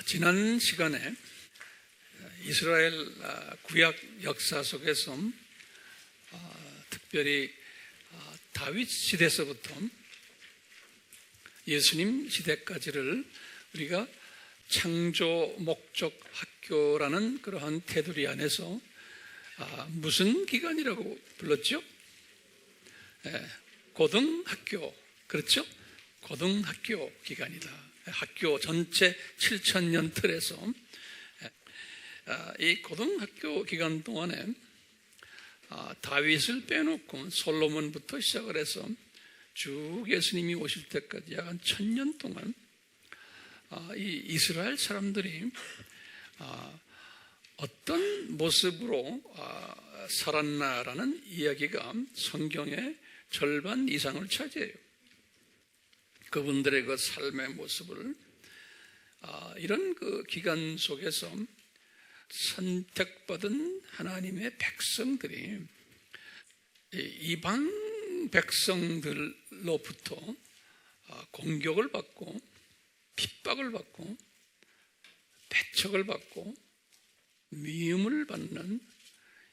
지난 시간에 이스라엘 구약 역사 속에서 특별히 다윗 시대에서부터 예수님 시대까지를 우리가 창조 목적 학교라는 그러한 테두리 안에서 무슨 기간이라고 불렀죠? 고등학교, 그렇죠? 고등학교 기간이다. 학교 전체 7,000년 틀에서 이 고등학교 기간 동안에 다윗을 빼놓고 솔로몬부터 시작을 해서 쭉 예수님이 오실 때까지 약 한 1,000년 동안 이 이스라엘 사람들이 어떤 모습으로 살았나라는 이야기가 성경의 절반 이상을 차지해요. 그분들의 그 삶의 모습을 이런 그 기간 속에서 선택받은 하나님의 백성들이 이방 백성들로부터 공격을 받고 핍박을 받고 배척을 받고 미움을 받는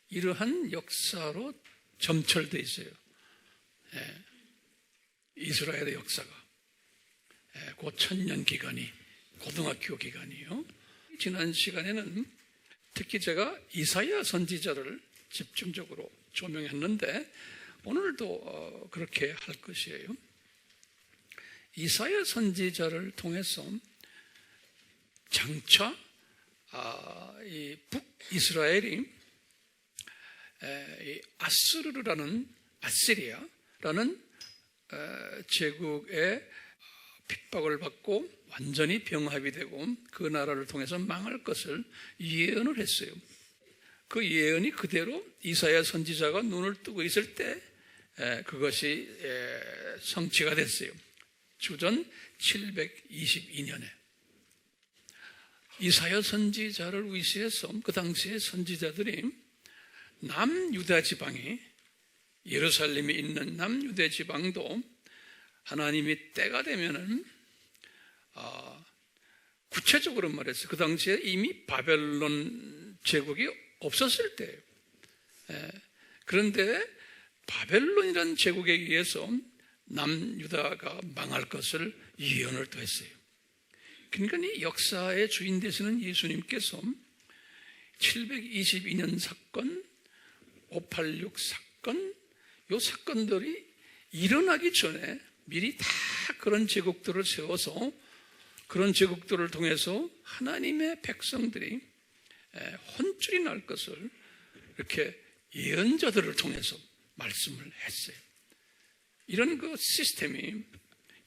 이러한 역사로 점철되어 있어요. 이스라엘의 역사가 그 1,000년 기간이 고등학교 기간이요. 지난 시간에는 특히 제가 이사야 선지자를 집중적으로 조명했는데 오늘도 그렇게 할 것이에요. 이사야 선지자를 통해서 장차 이 북이스라엘이 아시리아라는 제국의 핍박을 받고 완전히 병합이 되고 그 나라를 통해서 망할 것을 예언을 했어요. 그 예언이 그대로 이사야 선지자가 눈을 뜨고 있을 때 그것이 성취가 됐어요. 주전 722년에 이사야 선지자를 위시해서 그 당시에 선지자들이 남유다 지방이 예루살렘에 있는 남유다 지방도 하나님이 때가 되면은 구체적으로 말해서 그 당시에 이미 바벨론 제국이 없었을 때예요. 그런데 바벨론이라는 제국에 의해서 남유다가 망할 것을 예언을 또 했어요. 그러니까 이 역사의 주인 되시는 예수님께서 722년 사건, 586 사건, 이 사건들이 일어나기 전에 미리 다 그런 제국들을 세워서 그런 제국들을 통해서 하나님의 백성들이 혼쭐이 날 것을 이렇게 예언자들을 통해서 말씀을 했어요. 이런 그 시스템이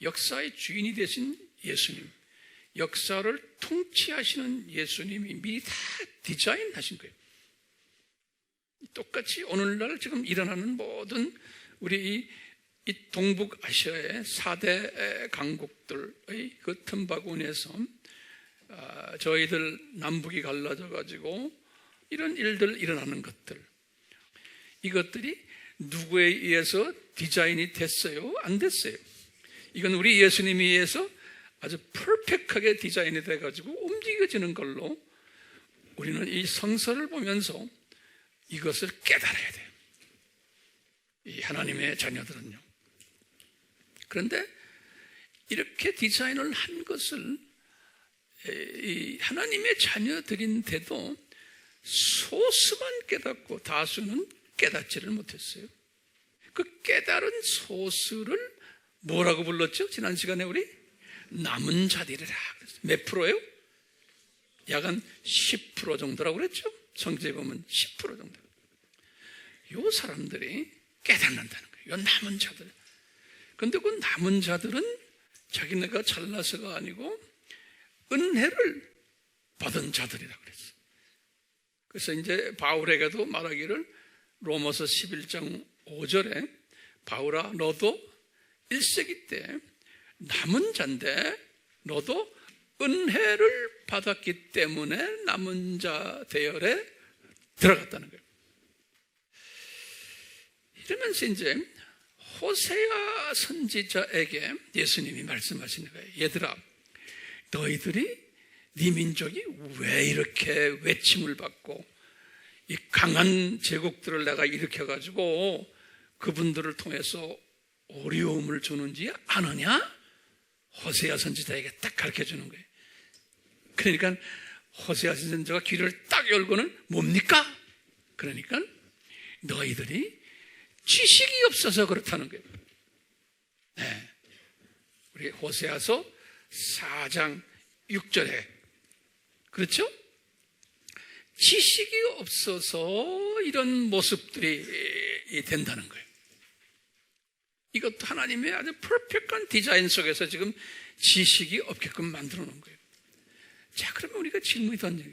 역사의 주인이 되신 예수님, 역사를 통치하시는 예수님이 미리 다 디자인하신 거예요. 똑같이 오늘날 지금 일어나는 모든 우리 이 동북아시아의 4대 강국들의 그 틈바구니에서 저희들 남북이 갈라져 가지고 이런 일들 일어나는 것들, 이것들이 누구에 의해서 디자인이 됐어요? 안 됐어요? 이건 우리 예수님에 의해서 아주 퍼펙트하게 디자인이 돼 가지고 움직여지는 걸로 우리는 이 성서를 보면서 이것을 깨달아야 돼요. 이 하나님의 자녀들은요. 그런데 이렇게 디자인을 한 것을 이 하나님의 자녀들인데도 소수만 깨닫고 다수는 깨닫지를 못했어요. 그 깨달은 소수를 뭐라고 불렀죠? 지난 시간에 우리 남은 자들이라 그랬어요. 몇 프로예요? 약 한 10% 정도라고 그랬죠? 성경에 보면 10% 정도. 요 사람들이 깨닫는다는 거예요. 요 남은 자들. 근데 그 남은 자들은 자기네가 잘나서가 아니고 은혜를 받은 자들이라고 그랬어요. 그래서 이제 바울에게도 말하기를 로마서 11장 5절에 바울아 너도 1세기 때 남은 자인데 너도 은혜를 받았기 때문에 남은 자 대열에 들어갔다는 거예요. 이러면서 이제 호세아 선지자에게 예수님이 말씀하시는 거예요. 얘들아, 너희들이 네 민족이 왜 이렇게 외침을 받고 이 강한 제국들을 내가 일으켜가지고 그분들을 통해서 어려움을 주는지 아느냐? 호세아 선지자에게 딱 가르쳐주는 거예요. 그러니까 호세아 선지자가 귀를 딱 열고는 뭡니까? 그러니까 너희들이 지식이 없어서 그렇다는 거예요. 네. 우리 호세아서 4장 6절에 그렇죠? 지식이 없어서 이런 모습들이 된다는 거예요. 이것도 하나님의 아주 퍼펙트한 디자인 속에서 지금 지식이 없게끔 만들어 놓은 거예요. 자, 그러면 우리가 질문이 던져요.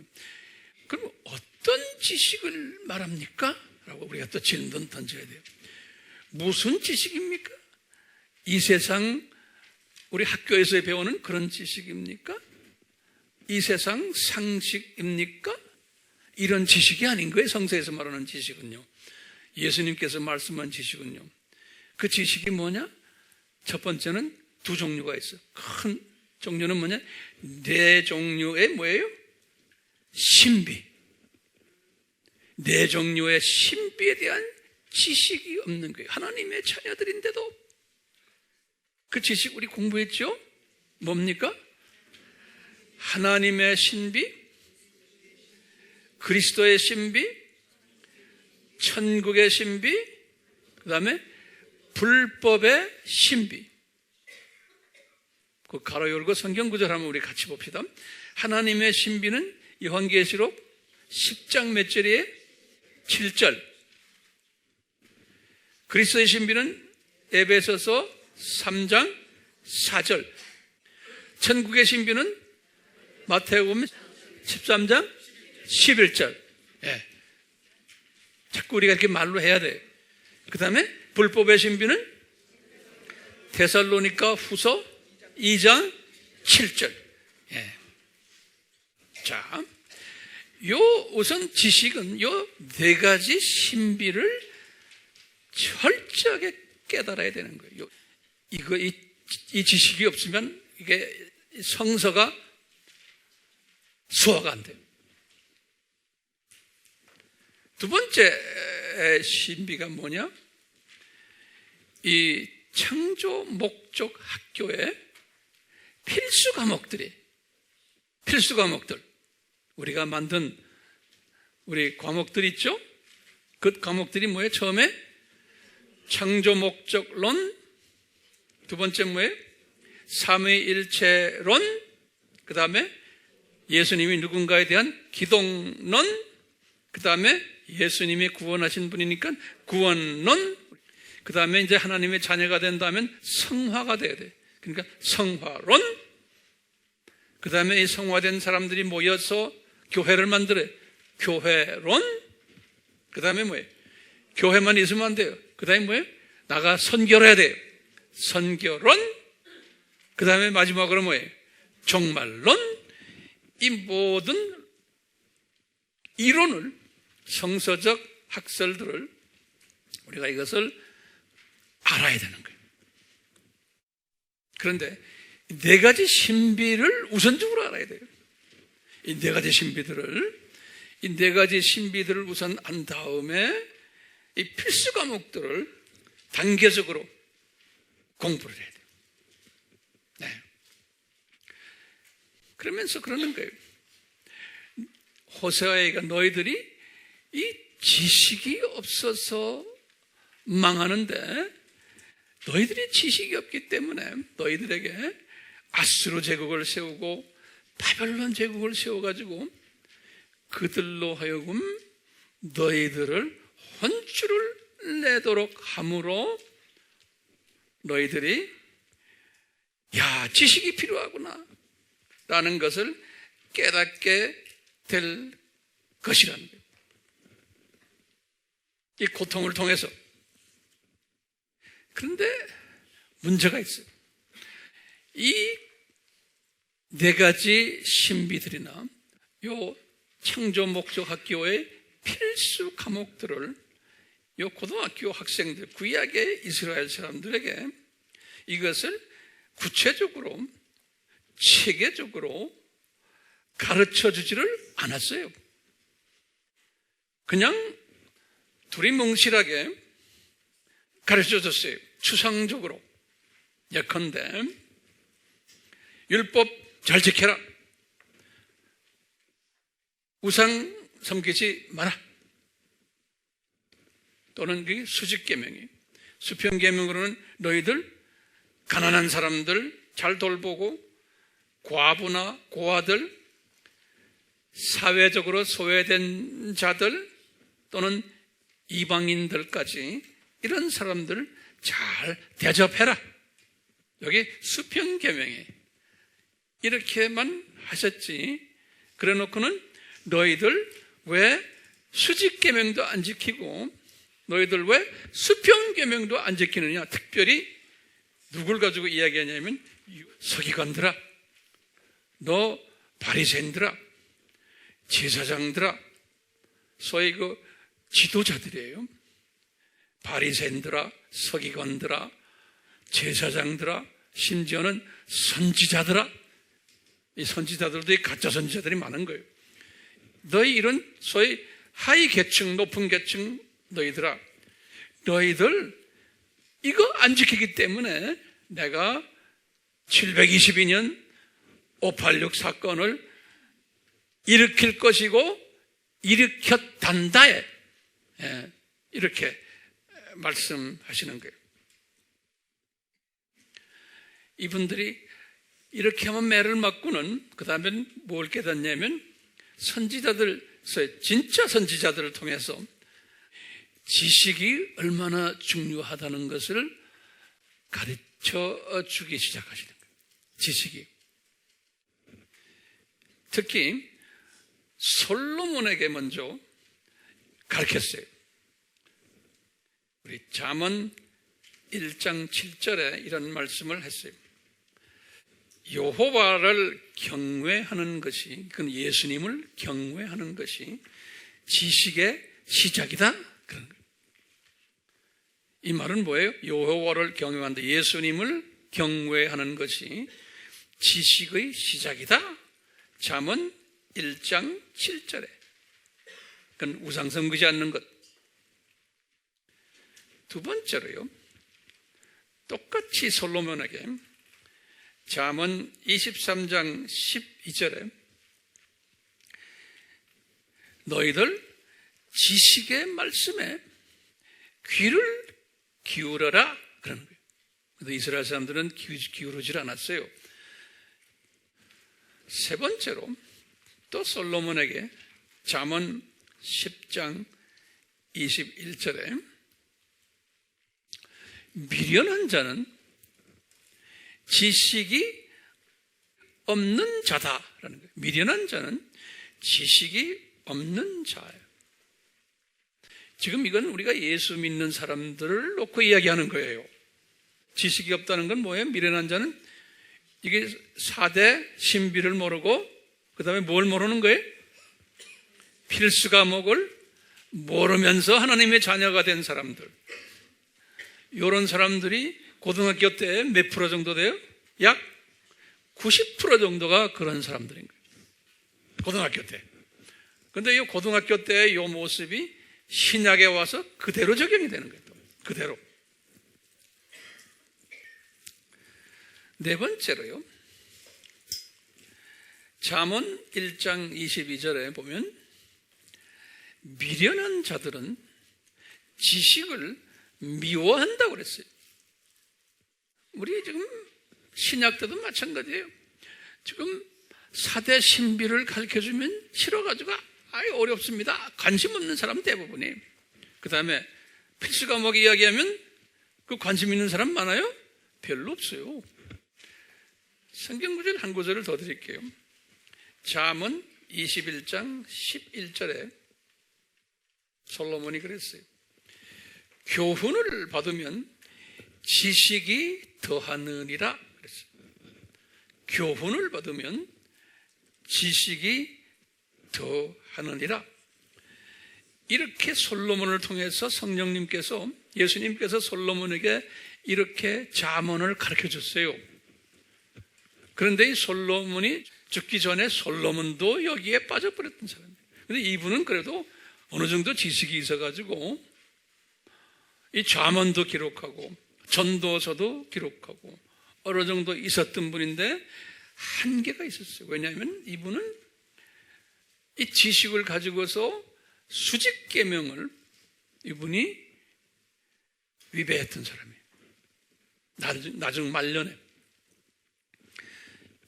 그럼 어떤 지식을 말합니까? 라고 우리가 또 질문 던져야 돼요. 무슨 지식입니까? 이 세상 우리 학교에서 배우는 그런 지식입니까? 이 세상 상식입니까? 이런 지식이 아닌 거예요. 성서에서 말하는 지식은요. 예수님께서 말씀한 지식은요. 그 지식이 뭐냐? 첫 번째는 두 종류가 있어요. 큰 종류는 뭐냐? 네 종류의 뭐예요? 신비. 네 종류의 신비에 대한 지식이 없는 거예요. 하나님의 자녀들인데도. 그 지식 우리 공부했죠? 뭡니까? 하나님의 신비, 그리스도의 신비, 천국의 신비, 그 다음에 불법의 신비. 그 가로 열고 성경 구절 한번 우리 같이 봅시다. 하나님의 신비는 요한계시록 10장 몇 절이에요? 7절. 그리스도의 신비는 에베소서 3장 4절. 천국의 신비는 마태복음 13장 11절. 예. 자꾸 우리가 이렇게 말로 해야 돼. 그 다음에 불법의 신비는 데살로니가 후서 2장 7절. 예. 자, 우선 지식은 요 네 가지 신비를 철저하게 깨달아야 되는 거예요. 이 지식이 없으면 이게 성서가 수화가 안 돼요. 두 번째 신비가 뭐냐? 이 창조 목적 학교의 필수 과목들. 우리가 만든 우리 과목들 있죠? 그 과목들이 뭐예요? 처음에 창조 목적론, 두 번째 뭐예요? 삼위일체론, 그 다음에 예수님이 누군가에 대한 기독론, 그 다음에 예수님이 구원하신 분이니까 구원론, 그 다음에 이제 하나님의 자녀가 된다면 성화가 돼야 돼. 그러니까 성화론, 그 다음에 이 성화된 사람들이 모여서 교회를 만들어요. 교회론, 그 다음에 뭐예요? 교회만 있으면 안 돼요. 그 다음에 뭐예요? 나가 선교를 해야 돼요. 선교론, 그 다음에 마지막으로 뭐예요? 종말론. 이 모든 이론을, 성서적 학설들을 우리가 이것을 알아야 되는 거예요. 그런데 네 가지 신비를 우선적으로 알아야 돼요. 이 네 가지 신비들을 우선 안 다음에 이 필수 과목들을 단계적으로 공부를 해야 돼요. 네. 그러면서 그러는 거예요. 호세아에게 너희들이 이 지식이 없어서 망하는데, 너희들이 지식이 없기 때문에 너희들에게 아수르 제국을 세우고 바벨론 제국을 세워가지고 그들로 하여금 너희들을 혼쭐을 내도록 함으로 너희들이 지식이 필요하구나 라는 것을 깨닫게 될 것이라는 거예요. 이 고통을 통해서. 그런데 문제가 있어요. 이 네 가지 신비들이나 요 창조 목적 학교의 필수 과목들을 요 고등학교 학생들, 구약의 이스라엘 사람들에게 이것을 구체적으로, 체계적으로 가르쳐 주지를 않았어요. 그냥 둘이 뭉실하게 가르쳐 줬어요. 추상적으로. 예컨대 율법 잘 지켜라. 우상 섬기지 마라. 또는 그게 수직계명이에요. 수평계명으로는 너희들 가난한 사람들 잘 돌보고 과부나 고아들, 사회적으로 소외된 자들 또는 이방인들까지 이런 사람들 잘 대접해라. 여기 수평계명이에요. 이렇게만 하셨지. 그래 놓고는 너희들 왜 수직계명도 안 지키고 너희들 왜 수평계명도 안 지키느냐. 특별히 누굴 가지고 이야기하냐면 서기관들아, 너 바리새인들아, 제사장들아, 소위 그 지도자들이에요. 바리새인들아, 서기관들아, 제사장들아, 심지어는 선지자들아. 이 선지자들도 가짜 선지자들이 많은 거예요. 너희 이런 소위 하위 계층, 높은 계층 너희들아, 너희들 이거 안 지키기 때문에 내가 722년 586 사건을 일으킬 것이고 일으켰단다에 이렇게 말씀하시는 거예요. 이분들이 이렇게 하면 매를 맞고는 그 다음에 뭘 깨닫냐면 선지자들, 진짜 선지자들을 통해서 지식이 얼마나 중요하다는 것을 가르쳐 주기 시작하시는 거예요. 지식이. 특히 솔로몬에게 먼저 가르쳤어요. 우리 잠언 1장 7절에 이런 말씀을 했어요. 여호와를 경외하는 것이, 그건 예수님을 경외하는 것이 지식의 시작이다. 그런 거예요. 이 말은 뭐예요? 여호와를 경외한다. 예수님을 경외하는 것이 지식의 시작이다. 잠언 1장 7절에. 그건 우상 섬기지 않는 것. 두 번째로요, 똑같이 솔로몬에게 잠언 23장 12절에 너희들 지식의 말씀에 귀를 기울여라. 그러는 거예요. 그런데 이스라엘 사람들은 기울이질 않았어요. 세 번째로 또 솔로몬에게 잠언 10장 21절에 미련한 자는 지식이 없는 자다라는 거예요. 미련한 자는 지식이 없는 자예요. 지금 이건 우리가 예수 믿는 사람들을 놓고 이야기하는 거예요. 지식이 없다는 건 뭐예요? 미련한 자는 이게 4대 신비를 모르고 그 다음에 뭘 모르는 거예요? 필수 과목을 모르면서 하나님의 자녀가 된 사람들. 이런 사람들이 고등학교 때 몇 프로 정도 돼요? 약 90% 정도가 그런 사람들인 거예요. 고등학교 때. 근데 이 고등학교 때의 이 모습이 신약에 와서 그대로 적용이 되는 거예요. 그대로. 네 번째로요, 잠언 1장 22절에 보면 미련한 자들은 지식을 미워한다고 그랬어요. 우리 지금 신약 때도 마찬가지예요. 지금 4대 신비를 가르쳐주면 싫어가지고 아유 어렵습니다. 관심 없는 사람 대부분이에요. 그 다음에 필수 과목 이야기하면 그 관심 있는 사람 많아요? 별로 없어요. 성경 구절 한 구절을 더 드릴게요. 잠언 21장 11절에 솔로몬이 그랬어요. 교훈을 받으면 지식이 더하느니라 그랬어요. 교훈을 받으면 지식이 더하느니라. 이렇게 솔로몬을 통해서 성령님께서, 예수님께서 솔로몬에게 이렇게 잠언을 가르쳐 줬어요. 그런데 이 솔로몬이 죽기 전에 솔로몬도 여기에 빠져버렸던 사람이에요. 근데 이분은 그래도 어느 정도 지식이 있어가지고 이 잠언도 기록하고 전도서도 기록하고 어느 정도 있었던 분인데 한계가 있었어요. 왜냐하면 이분은 이 지식을 가지고서 수직계명을 이분이 위배했던 사람이에요. 나중 말년에.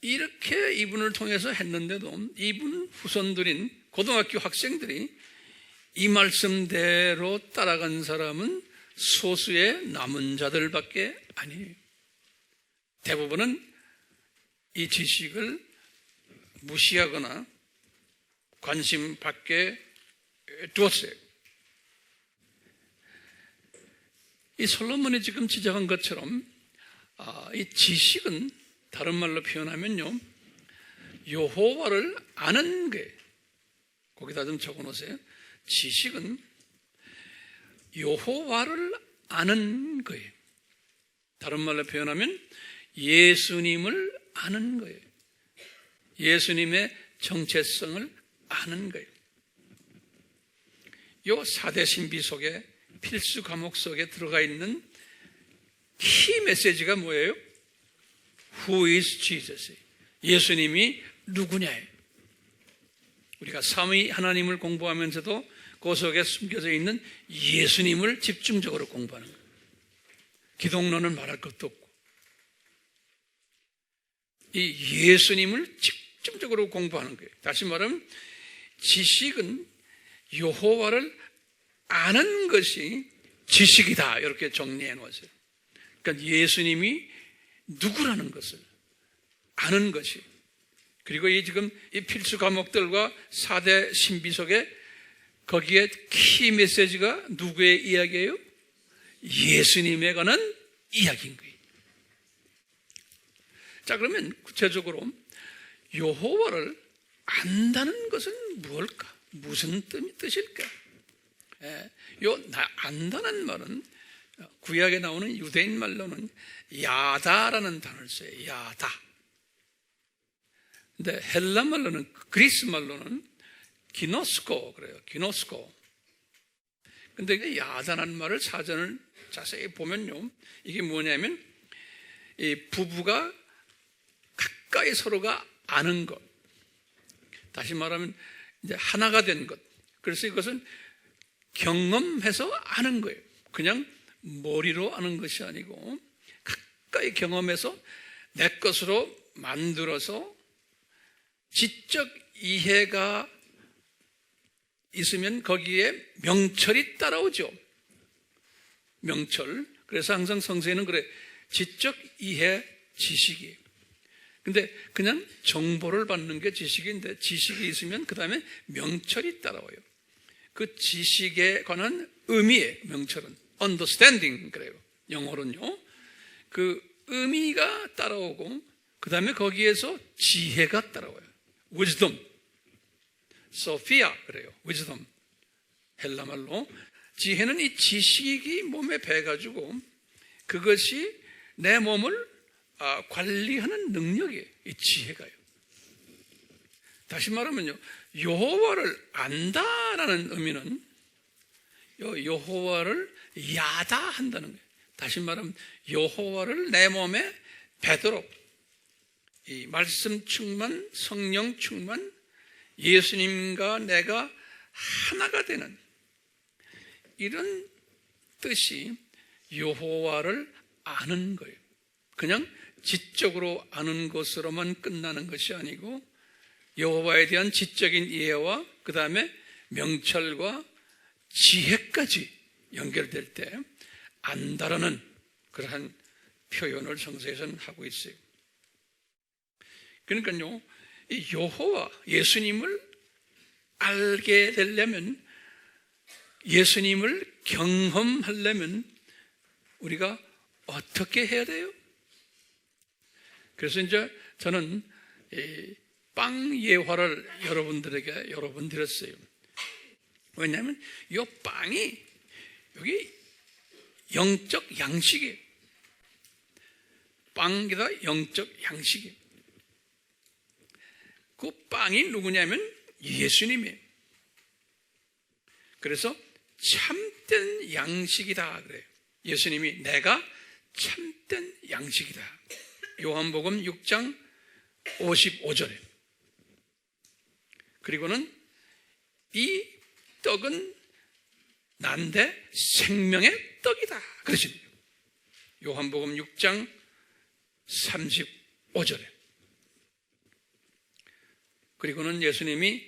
이렇게 이분을 통해서 했는데도 이분 후손들인 고등학교 학생들이 이 말씀대로 따라간 사람은 소수의 남은 자들밖에 아니에요. 대부분은 이 지식을 무시하거나 관심 밖에 두었어요. 이 솔로몬이 지금 지적한 것처럼 이 지식은 다른 말로 표현하면요, 여호와를 아는 거예요. 거기다 좀 적어놓으세요. 지식은 여호와를 아는 거예요. 다른 말로 표현하면 예수님을 아는 거예요. 예수님의 정체성을 아는 거예요. 요 4대 신비 속에 필수 과목 속에 들어가 있는 키 메시지가 뭐예요? Who is Jesus? 예수님이 누구냐예요. 우리가 삼위 하나님을 공부하면서도 그 속에 숨겨져 있는 예수님을 집중적으로 공부하는 거예요. 기독론은 말할 것도 없고 이 예수님을 집중적으로 공부하는 거예요. 다시 말하면 지식은 여호와를 아는 것이 지식이다, 이렇게 정리해 놓았어요. 그러니까 예수님이 누구라는 것을 아는 것이, 그리고 지금 이 필수 과목들과 4대 신비 속에 거기에 키 메시지가 누구의 이야기예요? 예수님에 관한 이야기인 거예요. 자, 그러면 구체적으로 여호와를 안다는 것은 무엇일까? 무슨 뜻일까? 안다는 말은 구약에 나오는 유대인 말로는 야다라는 단어를 써요. 야다. 근데 헬라 말로는, 그리스 말로는 기노스코 그래요. 기노스코. 근데 야다라는 말을 사전을 자세히 보면요, 이게 뭐냐면 이 부부가 가까이 서로가 아는 것, 다시 말하면 이제 하나가 된 것. 그래서 이것은 경험해서 아는 거예요. 그냥 머리로 아는 것이 아니고 가까이 경험해서 내 것으로 만들어서 지적 이해가 있으면 거기에 명철이 따라오죠. 명철. 그래서 항상 성서에는 그래, 지적 이해 지식이에요. 근데 그냥 정보를 받는 게 지식인데, 지식이 있으면 그 다음에 명철이 따라와요. 그 지식에 관한 의미의 명철은 understanding 그래요. 영어로는요. 그 의미가 따라오고 그 다음에 거기에서 지혜가 따라와요. wisdom, 소피아 그래요. wisdom, 헬라말로. 지혜는 이 지식이 몸에 배가지고 그것이 내 몸을 관리하는 능력이에요. 이 지혜가요. 다시 말하면요, 여호와를 안다라는 의미는 여호와를 야다한다는 거예요. 다시 말하면 여호와를 내 몸에 배도록 이 말씀 충만, 성령 충만, 예수님과 내가 하나가 되는 이런 뜻이 여호와를 아는 거예요. 그냥 지적으로 아는 것으로만 끝나는 것이 아니고 여호와에 대한 지적인 이해와 그 다음에 명철과 지혜까지 연결될 때 안다라는 그러한 표현을 성서에서는 하고 있어요. 그러니까요, 이 여호와 예수님을 알게 되려면, 예수님을 경험하려면 우리가 어떻게 해야 돼요? 그래서 이제 저는 빵 예화를 여러분들에게 여러 번 드렸어요. 왜냐하면 이 빵이 여기 영적 양식이에요. 빵이다 영적 양식이에요. 그 빵이 누구냐면 예수님이에요. 그래서 참된 양식이다 그래요. 예수님이 내가 참된 양식이다. 요한복음 6장 55절에. 그리고는 이 떡은 난데 생명의 떡이다 그러십니다. 요한복음 6장 35절에. 그리고는 예수님이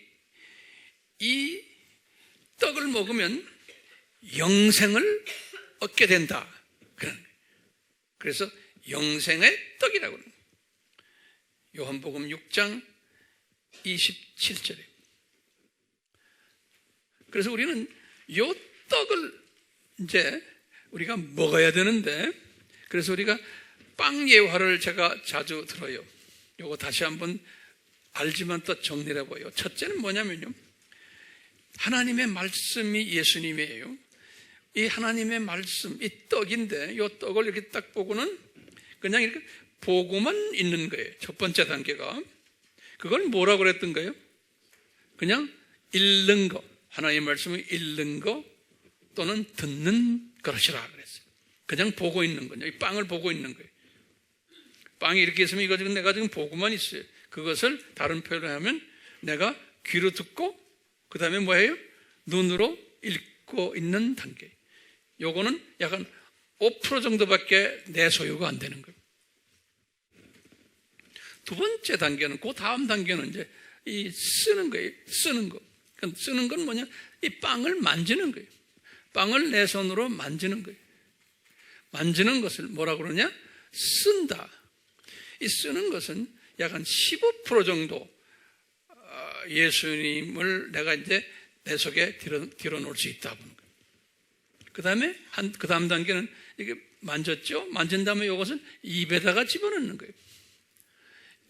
이 떡을 먹으면 영생을 얻게 된다. 그래서 영생의 떡이라고 합니다. 요한복음 6장 27절에. 그래서 우리는 이 떡을 이제 우리가 먹어야 되는데, 그래서 우리가 빵 예화를 제가 자주 들어요. 요거 다시 한번 알지만 또 정리를 해봐요. 첫째는 뭐냐면요, 하나님의 말씀이 예수님이에요. 이 하나님의 말씀, 이 떡인데 이 떡을 이렇게 딱 보고는 그냥 이렇게 보고만 있는 거예요. 첫 번째 단계가. 그걸 뭐라고 그랬던 거예요? 그냥 읽는 거, 하나님의 말씀을 읽는 거 또는 듣는 것이라 그랬어요. 그냥 보고 있는 거죠. 이 빵을 보고 있는 거예요. 빵이 이렇게 있으면 이거 지금 내가 지금 보고만 있어요. 그것을 다른 표현을 하면 내가 귀로 듣고 그 다음에 뭐예요? 눈으로 읽고 있는 단계. 요거는 약간 5% 정도밖에 내 소유가 안 되는 거예요. 두 번째 단계는, 그 다음 단계는 이제 이 쓰는 거예요. 쓰는 거. 그러니까 쓰는 건 뭐냐? 이 빵을 만지는 거예요. 빵을 내 손으로 만지는 거예요. 만지는 것을 뭐라 그러냐? 쓴다. 이 쓰는 것은 약 한 15% 정도 예수님을 내가 이제 내 속에 들어 놓을 수 있다 보는 거예요. 그 다음에 그 다음 단계는 이게 만졌죠? 만진 다음에 이것을 입에다가 집어넣는 거예요.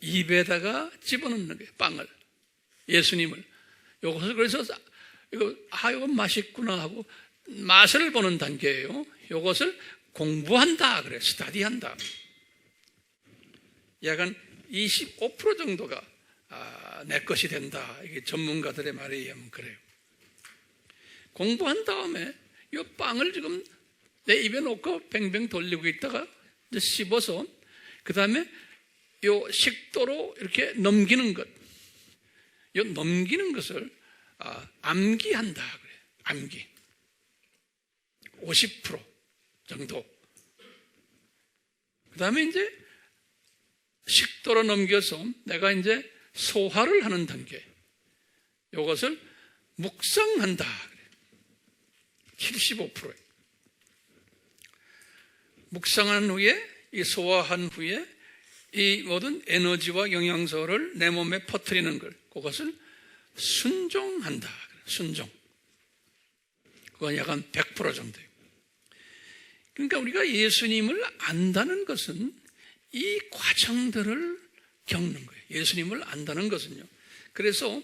입에다가 집어넣는 거예요. 빵을. 예수님을. 이것을 그래서 이건 맛있구나 하고 맛을 보는 단계예요. 이것을 공부한다 그래요. 스터디한다. 약간 25% 정도가 내 것이 된다. 이게 전문가들의 말에 의하면 그래요. 공부한 다음에 이 빵을 지금 내 입에 놓고 뱅뱅 돌리고 있다가 이제 씹어서 그 다음에 이 식도로 이렇게 넘기는 것. 이 넘기는 것을 암기한다 그래요. 암기. 50% 정도. 그 다음에 이제 식도로 넘겨서 내가 이제 소화를 하는 단계. 이것을 묵상한다 그래요. 75%. 묵상한 후에, 이 소화한 후에 이 모든 에너지와 영양소를 내 몸에 퍼뜨리는 걸, 그것을 순종한다. 순종. 그건 약간 100% 정도예요. 그러니까 우리가 예수님을 안다는 것은 이 과정들을 겪는 거예요. 예수님을 안다는 것은요. 그래서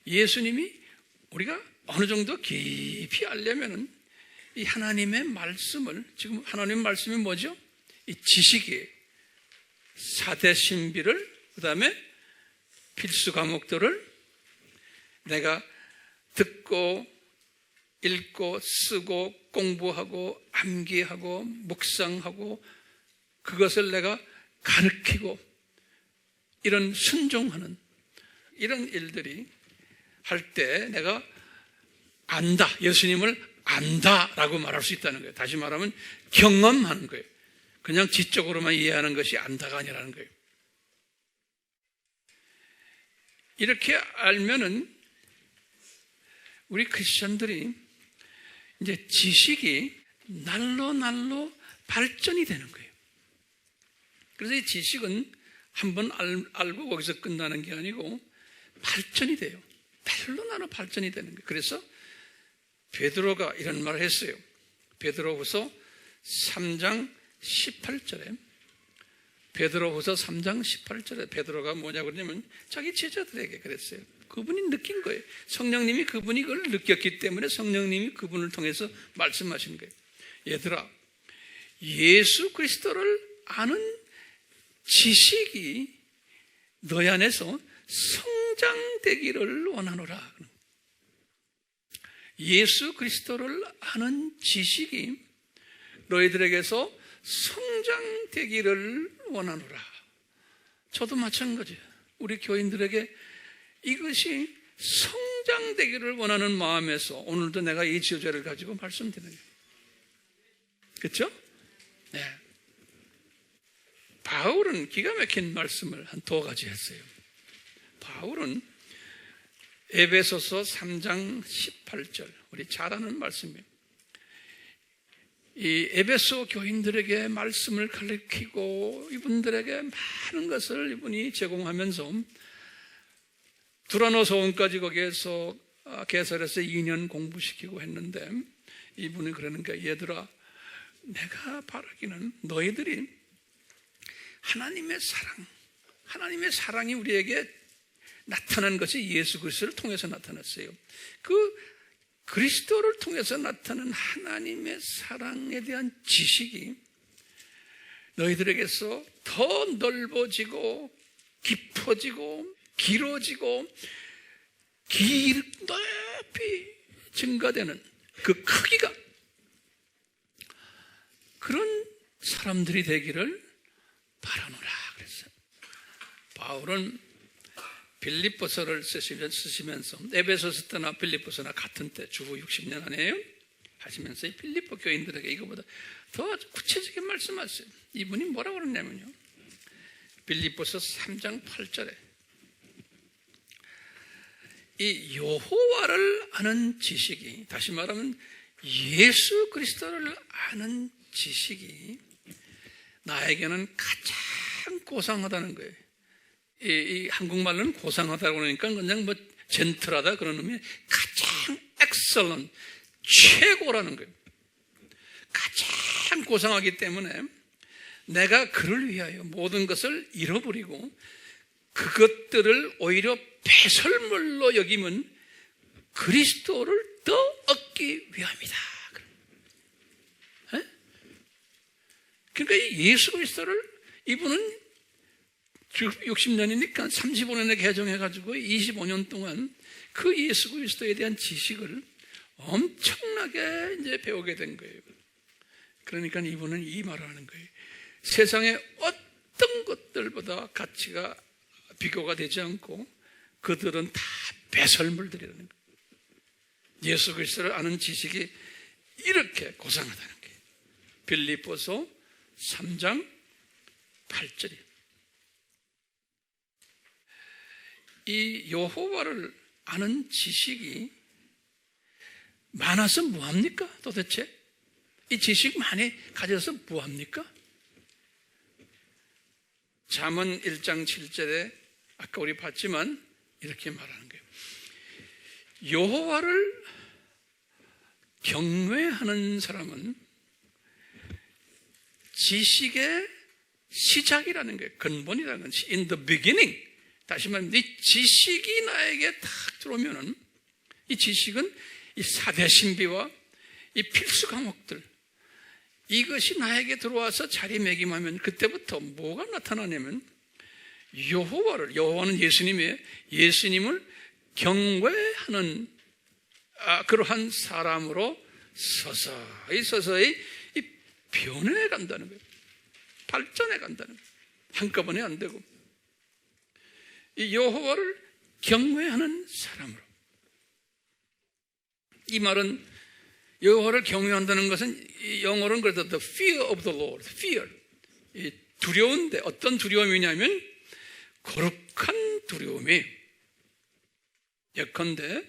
예수님이 우리가 어느 정도 깊이 알려면은 이 하나님의 말씀을, 지금 하나님의 말씀이 뭐죠? 이 지식이에요. 4대 신비를, 그 다음에 필수 과목들을 내가 듣고 읽고 쓰고 공부하고 암기하고 묵상하고 그것을 내가 가르치고 이런 순종하는 이런 일들이 할 때 내가 안다, 예수님을 안다라고 말할 수 있다는 거예요. 다시 말하면 경험하는 거예요. 그냥 지적으로만 이해하는 것이 안다가 아니라는 거예요. 이렇게 알면은 우리 크리스천들이 이제 지식이 날로 발전이 되는 거예요. 그래서 이 지식은 한번 알고 거기서 끝나는 게 아니고 발전이 돼요. 날로 발전이 되는 거예요. 그래서 베드로가 이런 말을 했어요. 베드로후서 3장 18절에 베드로후서 3장 18절에 베드로가 뭐냐고 그러냐면 자기 제자들에게 그랬어요. 그분이 느낀 거예요. 성령님이 그분이 그걸 느꼈기 때문에 성령님이 그분을 통해서 말씀하신 거예요. 얘들아, 예수 그리스도를 아는 지식이 너희 안에서 성장되기를 원하노라. 예수 그리스도를 아는 지식이 너희들에게서 성장되기를 원하노라. 저도 마찬가지예요. 우리 교인들에게 이것이 성장되기를 원하는 마음에서 오늘도 내가 이 주제를 가지고 말씀드리는 거예요. 그렇죠? 네. 바울은 기가 막힌 말씀을 한 두 가지 했어요. 바울은 에베소서 3장 18절, 우리 잘 아는 말씀이에요. 이 에베소 교인들에게 말씀을 가르치고 이분들에게 많은 것을 이분이 제공하면서 두라노 소원까지 거기에서 개설해서 2년 공부시키고 했는데 이분이 그러는가, 얘들아, 내가 바라기는 너희들이 하나님의 사랑이 우리에게 나타난 것이 예수 그리스도를 통해서 나타났어요. 그 그리스도를 통해서 나타난 하나님의 사랑에 대한 지식이 너희들에게서 더 넓어지고 깊어지고 길어지고 높이 증가되는 그 크기가, 그런 사람들이 되기를 바라노라 그랬어요. 바울은 빌립보서를 쓰시면서 에베소서 때나 빌립보서나 같은 때 주후 60년 아니에요? 하시면서 이 빌립보 교인들에게 이거보다 더 구체적인 말씀하세요. 이분이 뭐라고 그러냐면요, 빌립보서 3장 8절에 이 여호와를 아는 지식이, 다시 말하면 예수 그리스도를 아는 지식이 나에게는 가장 고상하다는 거예요. 이 한국말로는 고상하다고 그러니까 그냥 뭐 젠틀하다 그런 의미, 가장 excellent, 최고라는 거예요. 가장 고상하기 때문에 내가 그를 위하여 모든 것을 잃어버리고 그것들을 오히려 배설물로 여기면 그리스도를 더 얻기 위함이다. 그러니까 예수 그리스도를 이분은 60년이니까 35년에 개종해가지고 25년 동안 그 예수 그리스도에 대한 지식을 엄청나게 이제 배우게 된 거예요. 그러니까 이분은 이 말을 하는 거예요. 세상의 어떤 것들보다 가치가 비교가 되지 않고 그들은 다 배설물들이라는 거예요. 예수 그리스도를 아는 지식이 이렇게 고상하다는 거예요. 빌립보서 3장 8절이에요. 이 여호와를 아는 지식이 많아서 뭐합니까? 도대체 이 지식 많이 가져서 뭐합니까? 잠언 1장 7절에 아까 우리 봤지만 이렇게 말하는 거예요. 여호와를 경외하는 사람은 지식의 시작이라는 거예요. 근본이라는 것이 in the beginning. 다시 말하면 이 지식이 나에게 딱 들어오면은 이 지식은 이 4대 신비와 이 필수 과목들, 이것이 나에게 들어와서 자리매김하면 그때부터 뭐가 나타나냐면 여호와는 예수님을 경외하는 그러한 사람으로 서서히 이 변해 간다는 거예요. 발전해 간다는 거예요. 한꺼번에 안 되고 이 여호와를 경외하는 사람으로. 이 말은 여호와를 경외한다는 것은 영어로는 그래서 the fear of the Lord, fear. 두려운데 어떤 두려움이냐면 거룩한 두려움이. 예컨대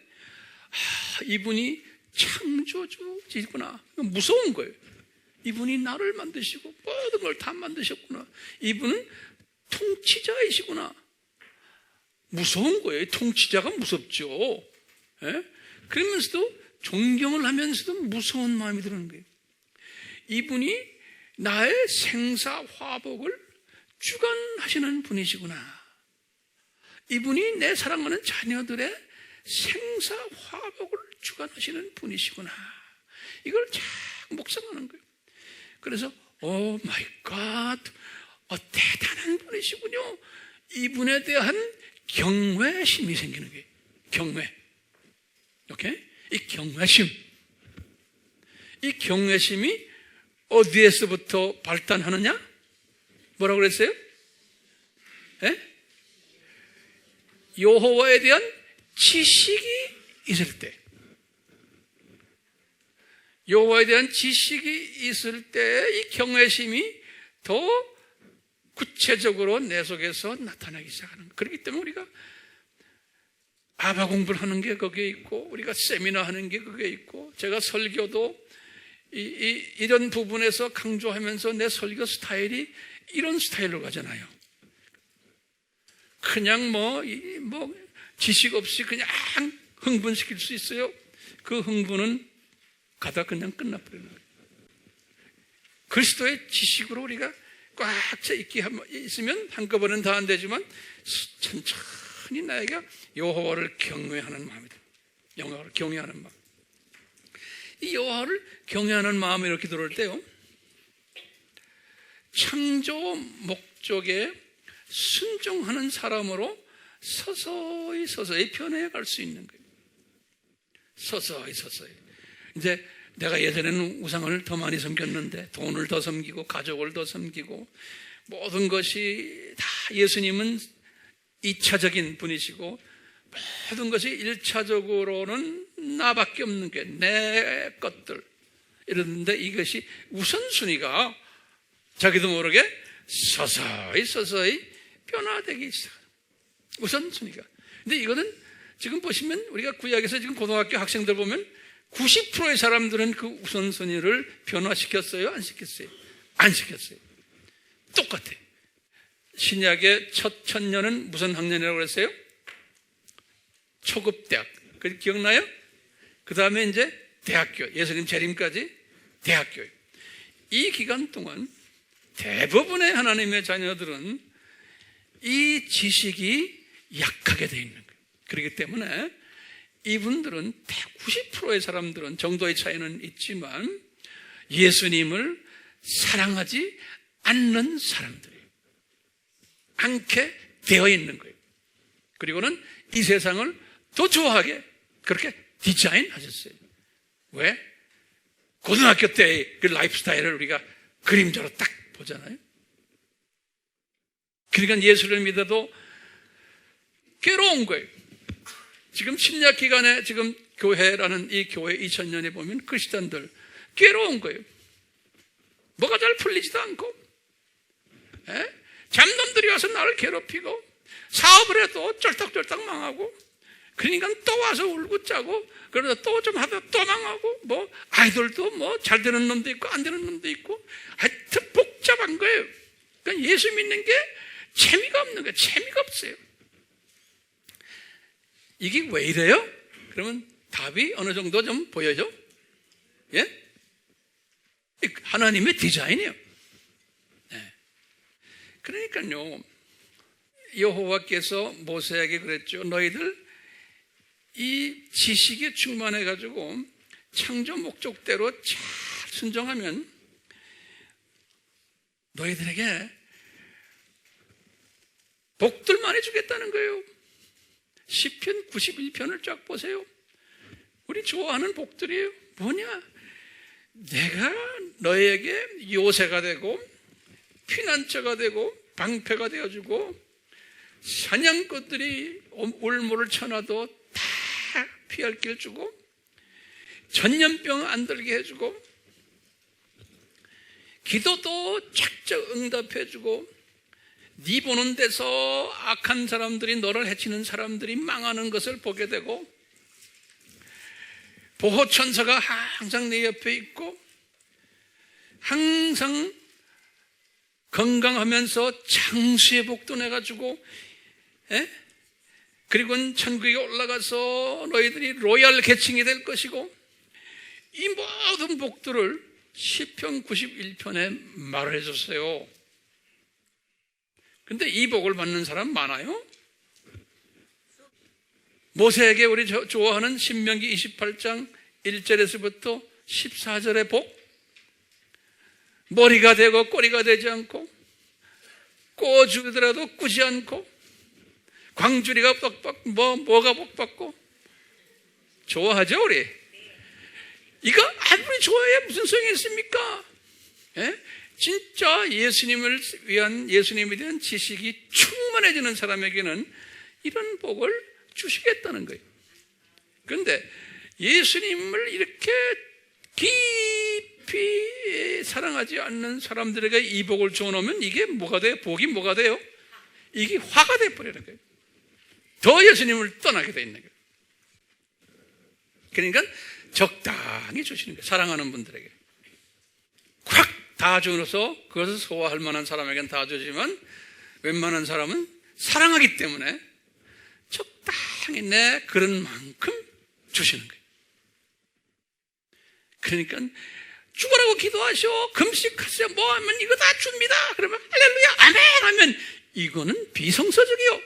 이분이 창조주이구나. 무서운 거예요. 이분이 나를 만드시고 모든 걸 다 만드셨구나. 이분은 통치자이시구나. 무서운 거예요. 통치자가 무섭죠. 예? 그러면서도 존경을 하면서도 무서운 마음이 드는 거예요. 이분이 나의 생사화복을 주관하시는 분이시구나. 이분이 내 사랑하는 자녀들의 생사화복을 주관하시는 분이시구나. 이걸 잘 묵상하는 거예요. 그래서 오 마이 갓, 대단한 분이시군요. 이분에 대한 경외심이 생기는 거예요. 경외. 오케이? 이 경외심. 이 경외심이 어디에서부터 발단하느냐? 뭐라고 그랬어요? 예? 여호와에 대한 지식이 있을 때. 여호와에 대한 지식이 있을 때 이 경외심이 더 구체적으로 내 속에서 나타나기 시작하는 거예요. 그렇기 때문에 우리가 아바 공부를 하는 게 거기에 있고, 우리가 세미나 하는 게 거기에 있고, 제가 설교도 이런 부분에서 강조하면서 내 설교 스타일이 이런 스타일로 가잖아요. 그냥 지식 없이 그냥 흥분시킬 수 있어요. 그 흥분은 가다 그냥 끝나버리는 거예요. 그리스도의 지식으로 우리가 꽉 차 있으면 한꺼번엔 다 안 되지만 천천히 나에게 여호와를 경외하는 마음이 돼요. 여호와를 경외하는 마음. 이 여호와를 경외하는 마음이 이렇게 들어올 때요, 창조 목적에 순종하는 사람으로 서서히 변해갈 수 있는 거예요. 서서히. 이제 내가 예전에는 우상을 더 많이 섬겼는데, 돈을 더 섬기고 가족을 더 섬기고 모든 것이 다, 예수님은 2차적인 분이시고 모든 것이 1차적으로는 나밖에 없는 게 내 것들 이랬는데, 이것이 우선순위가 자기도 모르게 서서히 변화되기 시작합니다. 우선순위가. 근데 이거는 지금 보시면 우리가 구약에서 지금 고등학교 학생들 보면 90%의 사람들은 그 우선순위를 변화시켰어요? 안 시켰어요? 안 시켰어요. 똑같아. 신약의 첫 천년은 무슨 학년이라고 그랬어요? 초급대학. 그 기억나요? 그 다음에 이제 대학교, 예수님 재림까지 대학교. 이 기간 동안 대부분의 하나님의 자녀들은 이 지식이 약하게 되어 있는 거예요. 그렇기 때문에 이분들은 90%의 사람들은, 정도의 차이는 있지만 예수님을 사랑하지 않는 사람들이에요. 않게 되어 있는 거예요. 그리고는 이 세상을 더 좋아하게 그렇게 디자인하셨어요. 왜? 고등학교 때의 그 라이프 스타일을 우리가 그림자로 딱 보잖아요. 그러니까 예수를 믿어도 괴로운 거예요. 지금 신약 기간에 지금 교회라는 이 교회 2000년에 보면 크리스찬들 괴로운 거예요. 뭐가 잘 풀리지도 않고, 잡놈들이 와서 나를 괴롭히고, 사업을 해도 쫄딱쫄딱 망하고, 그러니까 또 와서 울고 짜고, 그러다 또 좀 하다 또 망하고, 아이들도 잘 되는 놈도 있고 안 되는 놈도 있고, 하여튼 복잡한 거예요. 그러니까 예수 믿는 게 재미가 없는 거예요. 재미가 없어요. 이게 왜 이래요? 그러면 답이 어느 정도 좀 보여요? 예? 하나님의 디자인이에요. 네. 그러니까요, 여호와께서 모세에게 그랬죠. 너희들 이 지식에 충만해가지고 창조 목적대로 잘 순종하면 너희들에게 복들 많이 주겠다는 거예요. 시편 91편을 쫙 보세요. 우리 좋아하는 복들이에요. 뭐냐? 내가 너에게 요새가 되고 피난처가 되고 방패가 되어주고, 사냥꾼들이 울모를 쳐놔도 다 피할 길 주고, 전염병 안 들게 해주고, 기도도 착착 응답해주고, 네 보는 데서 악한 사람들이, 너를 해치는 사람들이 망하는 것을 보게 되고, 보호천사가 항상 내 옆에 있고, 항상 건강하면서 장수의 복도 내가지고, 그리고는 천국에 올라가서 너희들이 로얄 계층이 될 것이고, 이 모든 복들을 시편 91편에 말을 해줬어요. 근데 이 복을 받는 사람 많아요? 모세에게 우리 좋아하는 신명기 28장 1절에서부터 14절의 복, 머리가 되고 꼬리가 되지 않고, 꼬주더라도 꾸지 않고, 광주리가 복받고 뭐가 복받고 좋아하죠 우리? 이거 아무리 좋아해야 무슨 소용이 있습니까? 예? 진짜 예수님에 대한 지식이 충만해지는 사람에게는 이런 복을 주시겠다는 거예요. 그런데 예수님을 이렇게 깊이 사랑하지 않는 사람들에게 이 복을 줘놓으면 이게 뭐가 돼요? 복이 뭐가 돼요? 이게 화가 돼버리는 거예요. 더 예수님을 떠나게 돼 있는 거예요. 그러니까 적당히 주시는 거예요. 사랑하는 분들에게 콱 다 주어서 그것을 소화할 만한 사람에게는 다 주지만 웬만한 사람은 사랑하기 때문에 적당히 내 그런 만큼 주시는 거예요. 그러니까 죽으라고 기도하시오, 금식하세요, 뭐 하면 이거 다 줍니다. 그러면 할렐루야 아멘 하면 이거는 비성서적이요.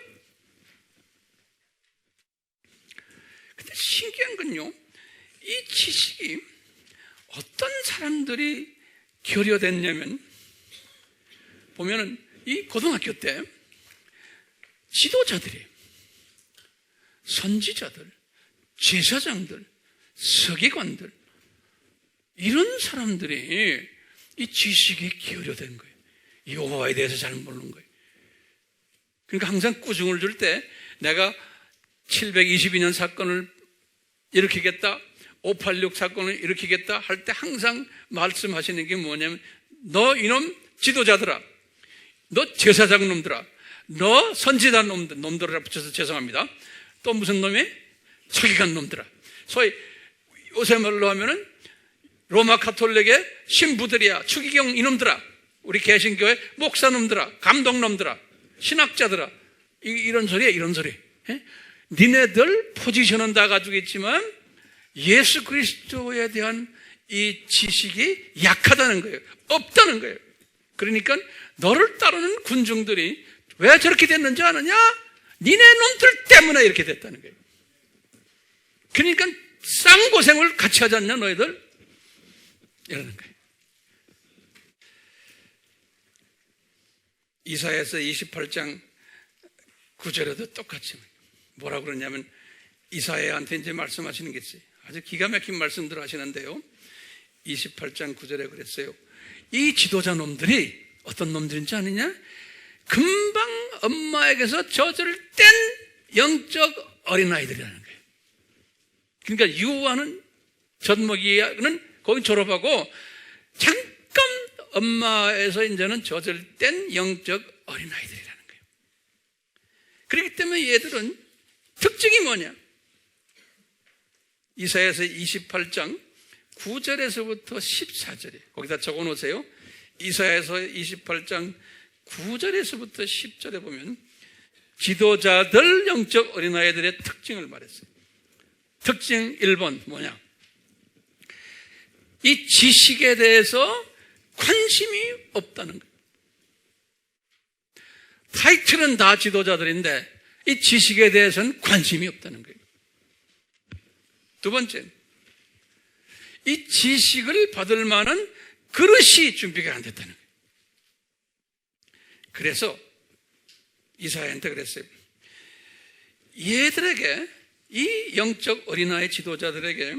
근데 신기한 건요, 이 지식이 어떤 사람들이 결여됐냐면, 보면은 이 고등학교 때 지도자들이, 선지자들, 제사장들, 서기관들, 이런 사람들이 이 지식이 기울여된 거예요. 여호와에 대해서 잘 모르는 거예요. 그러니까 항상 꾸중을 줄 때 내가 722년 사건을 일으키겠다, 586 사건을 일으키겠다 할 때 항상 말씀하시는 게 뭐냐면, 너 이놈 지도자들아, 너 제사장 놈들아, 너 선지자 놈들아 붙여서 죄송합니다. 또 무슨 놈이? 서기관 놈들아. 소위 요새 말로 하면은 로마 카톨릭의 신부들이야, 추기경 이놈들아, 우리 개신교회 목사놈들아, 감독놈들아, 신학자들아, 이런 소리야, 이런 소리. 예? 니네들 포지션은 다 가지고 있지만 예수 그리스도에 대한 이 지식이 약하다는 거예요. 없다는 거예요. 그러니까 너를 따르는 군중들이 왜 저렇게 됐는지 아느냐? 니네 놈들 때문에 이렇게 됐다는 거예요. 그러니까 쌍고생을 같이 하지 않냐 너희들? 이러는 거예요. 이사야서 28장 9절에도 똑같이 뭐라고 그러냐면, 이사야한테 이제 말씀하시는 게 있어요. 아주 기가 막힌 말씀들 하시는데요, 28장 9절에 그랬어요. 이 지도자 놈들이 어떤 놈들인지 아느냐? 금방 엄마에게서 젖을 뗀 영적 어린아이들이라는 거예요. 그러니까 유아는, 젖먹이는 거기 졸업하고 잠깐 엄마에서 이제는 젖을 뗀 영적 어린아이들이라는 거예요. 그렇기 때문에 얘들은 특징이 뭐냐? 이사야서 28장 9절에서부터 14절에 거기다 적어 놓으세요. 이사야서 28장 9절에서부터 10절에 보면 지도자들 영적 어린아이들의 특징을 말했어요. 특징 1번 뭐냐? 이 지식에 대해서 관심이 없다는 거예요. 타이틀은 다 지도자들인데 이 지식에 대해서는 관심이 없다는 거예요. 두 번째, 이 지식을 받을 만한 그릇이 준비가 안 됐다는 거예요. 그래서 이사야한테 그랬어요. 얘들에게, 이 영적 어린아이 지도자들에게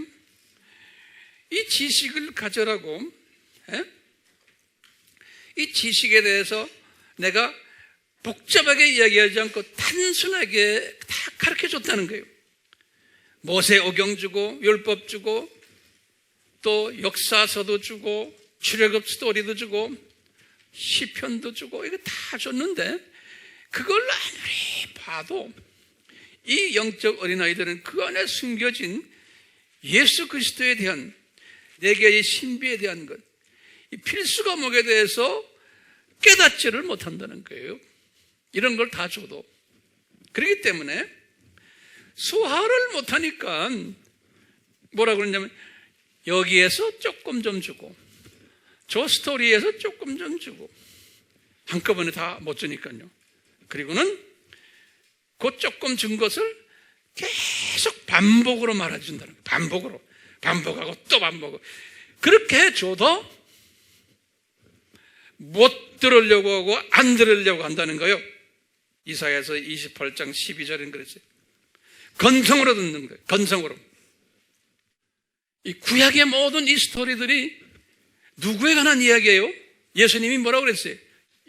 이 지식을 가져라고, 이 지식에 대해서 내가 복잡하게 이야기하지 않고 단순하게 다 가르쳐 줬다는 거예요. 모세오경 주고, 율법 주고, 또 역사서도 주고, 출애굽 스토리도 주고, 시편도 주고, 이거 다 줬는데 그걸 아무리 봐도 이 영적 어린아이들은 그 안에 숨겨진 예수 그리스도에 대한, 내게의 신비에 대한 것, 이 필수 과목에 대해서 깨닫지를 못한다는 거예요. 이런 걸 다 줘도. 그렇기 때문에 소화를 못하니까 뭐라 그러냐면, 여기에서 조금 좀 주고, 저 스토리에서 조금 좀 주고, 한꺼번에 다 못 주니까요. 그리고는 그 조금 준 것을 계속 반복으로 말해준다는 거예요. 반복으로. 반복하고 또 반복하고. 그렇게 줘도 못 들으려고 하고 안 들으려고 한다는 거예요. 이사야서 28장 12절엔 그랬어요. 건성으로 듣는 거예요. 건성으로. 이 구약의 모든 이 스토리들이 누구에 관한 이야기예요? 예수님이 뭐라고 그랬어요?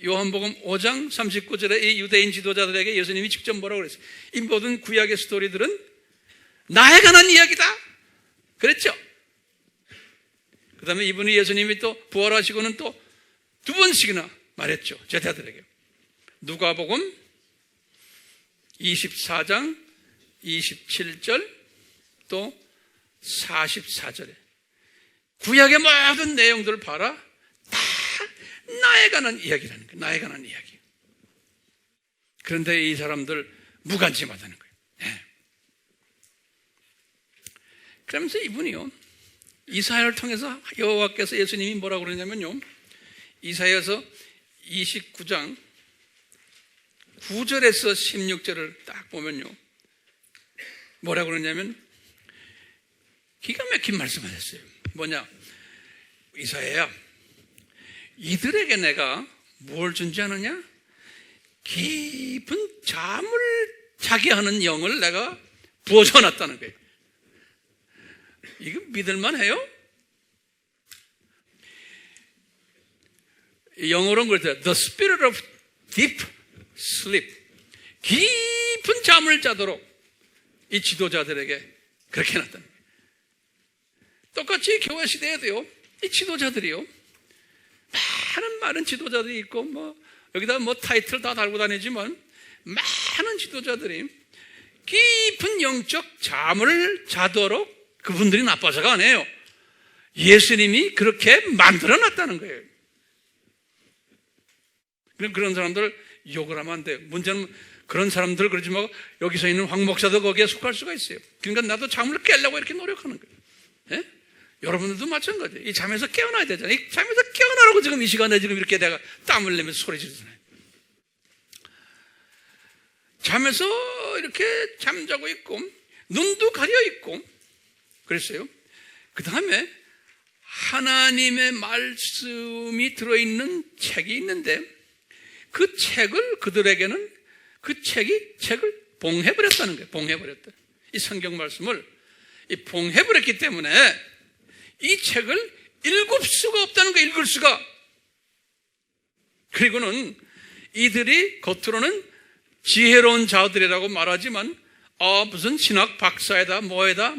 요한복음 5장 39절에 이 유대인 지도자들에게 예수님이 직접 뭐라고 그랬어요? 이 모든 구약의 스토리들은 나에 관한 이야기다 그랬죠. 그 다음에 이분이 예수님이 또 부활하시고는 또 두 번씩이나 말했죠. 제자들에게. 누가복음 24장 27절 또 44절에 구약의 모든 내용들을 봐라. 다 나에 관한 이야기라는 거예요. 나에 관한 이야기. 그런데 이 사람들 무관심하다는 거예요. 네. 그러면서 이분이요, 이사야를 통해서 여호와께서 예수님이 뭐라고 그러냐면요, 이사야서 29장 9절에서 16절을 딱 보면요, 뭐라고 그러냐면 기가 막힌 말씀을 했어요. 뭐냐? 이사야야, 이들에게 내가 뭘 준지 아느냐? 깊은 잠을 자게 하는 영을 내가 부어줘 놨다는 거예요. 이거 믿을만 해요? 영어로는 그랬어요. The spirit of deep sleep. 깊은 잠을 자도록 이 지도자들에게 그렇게 해놨다는 거예요. 똑같이 교회 시대에도요, 이 지도자들이요, 많은 지도자들이 있고, 여기다 타이틀 다 달고 다니지만, 많은 지도자들이 깊은 영적 잠을 자도록 그분들이 나빠서가 아니에요. 예수님이 그렇게 만들어 놨다는 거예요. 그런 사람들 욕을 하면 안 돼요. 문제는 그런 사람들 그러지 말고 여기서 있는 황 목사도 거기에 속할 수가 있어요. 그러니까 나도 잠을 깨려고 이렇게 노력하는 거예요. 예? 여러분들도 마찬가지예요. 이 잠에서 깨어나야 되잖아요. 이 잠에서 깨어나라고 지금 이 시간에 지금 이렇게 내가 땀을 내면서 소리 지르잖아요. 잠에서 이렇게 잠자고 있고 눈도 가려 있고 그랬어요. 그 다음에 하나님의 말씀이 들어있는 책이 있는데 그 책을 그들에게는 책을 봉해버렸다는 거예요. 봉해버렸다. 이 성경 말씀을 봉해버렸기 때문에 이 책을 읽을 수가 없다는 거예요. 읽을 수가. 그리고는 이들이 겉으로는 지혜로운 자들이라고 말하지만 무슨 신학 박사에다 뭐에다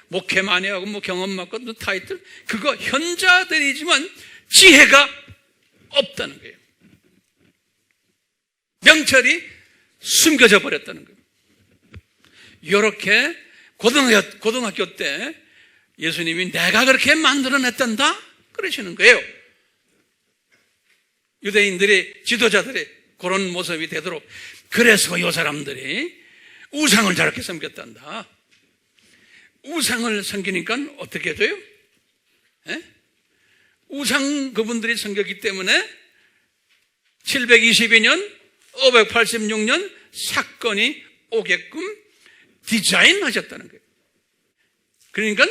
목회 많이 하고 경험 많고 타이틀 그거 현자들이지만 지혜가 없다는 거예요. 명철이 숨겨져 버렸다는 거예요. 이렇게 고등학교 때 예수님이 내가 그렇게 만들어냈단다 그러시는 거예요. 유대인들이 지도자들이 그런 모습이 되도록. 그래서 이 사람들이 우상을 저렇게 섬겼단다. 우상을 섬기니까 어떻게 돼요? 우상 그분들이 섬겼기 때문에 722년 586년 사건이 오게끔 디자인하셨다는 거예요. 그러니까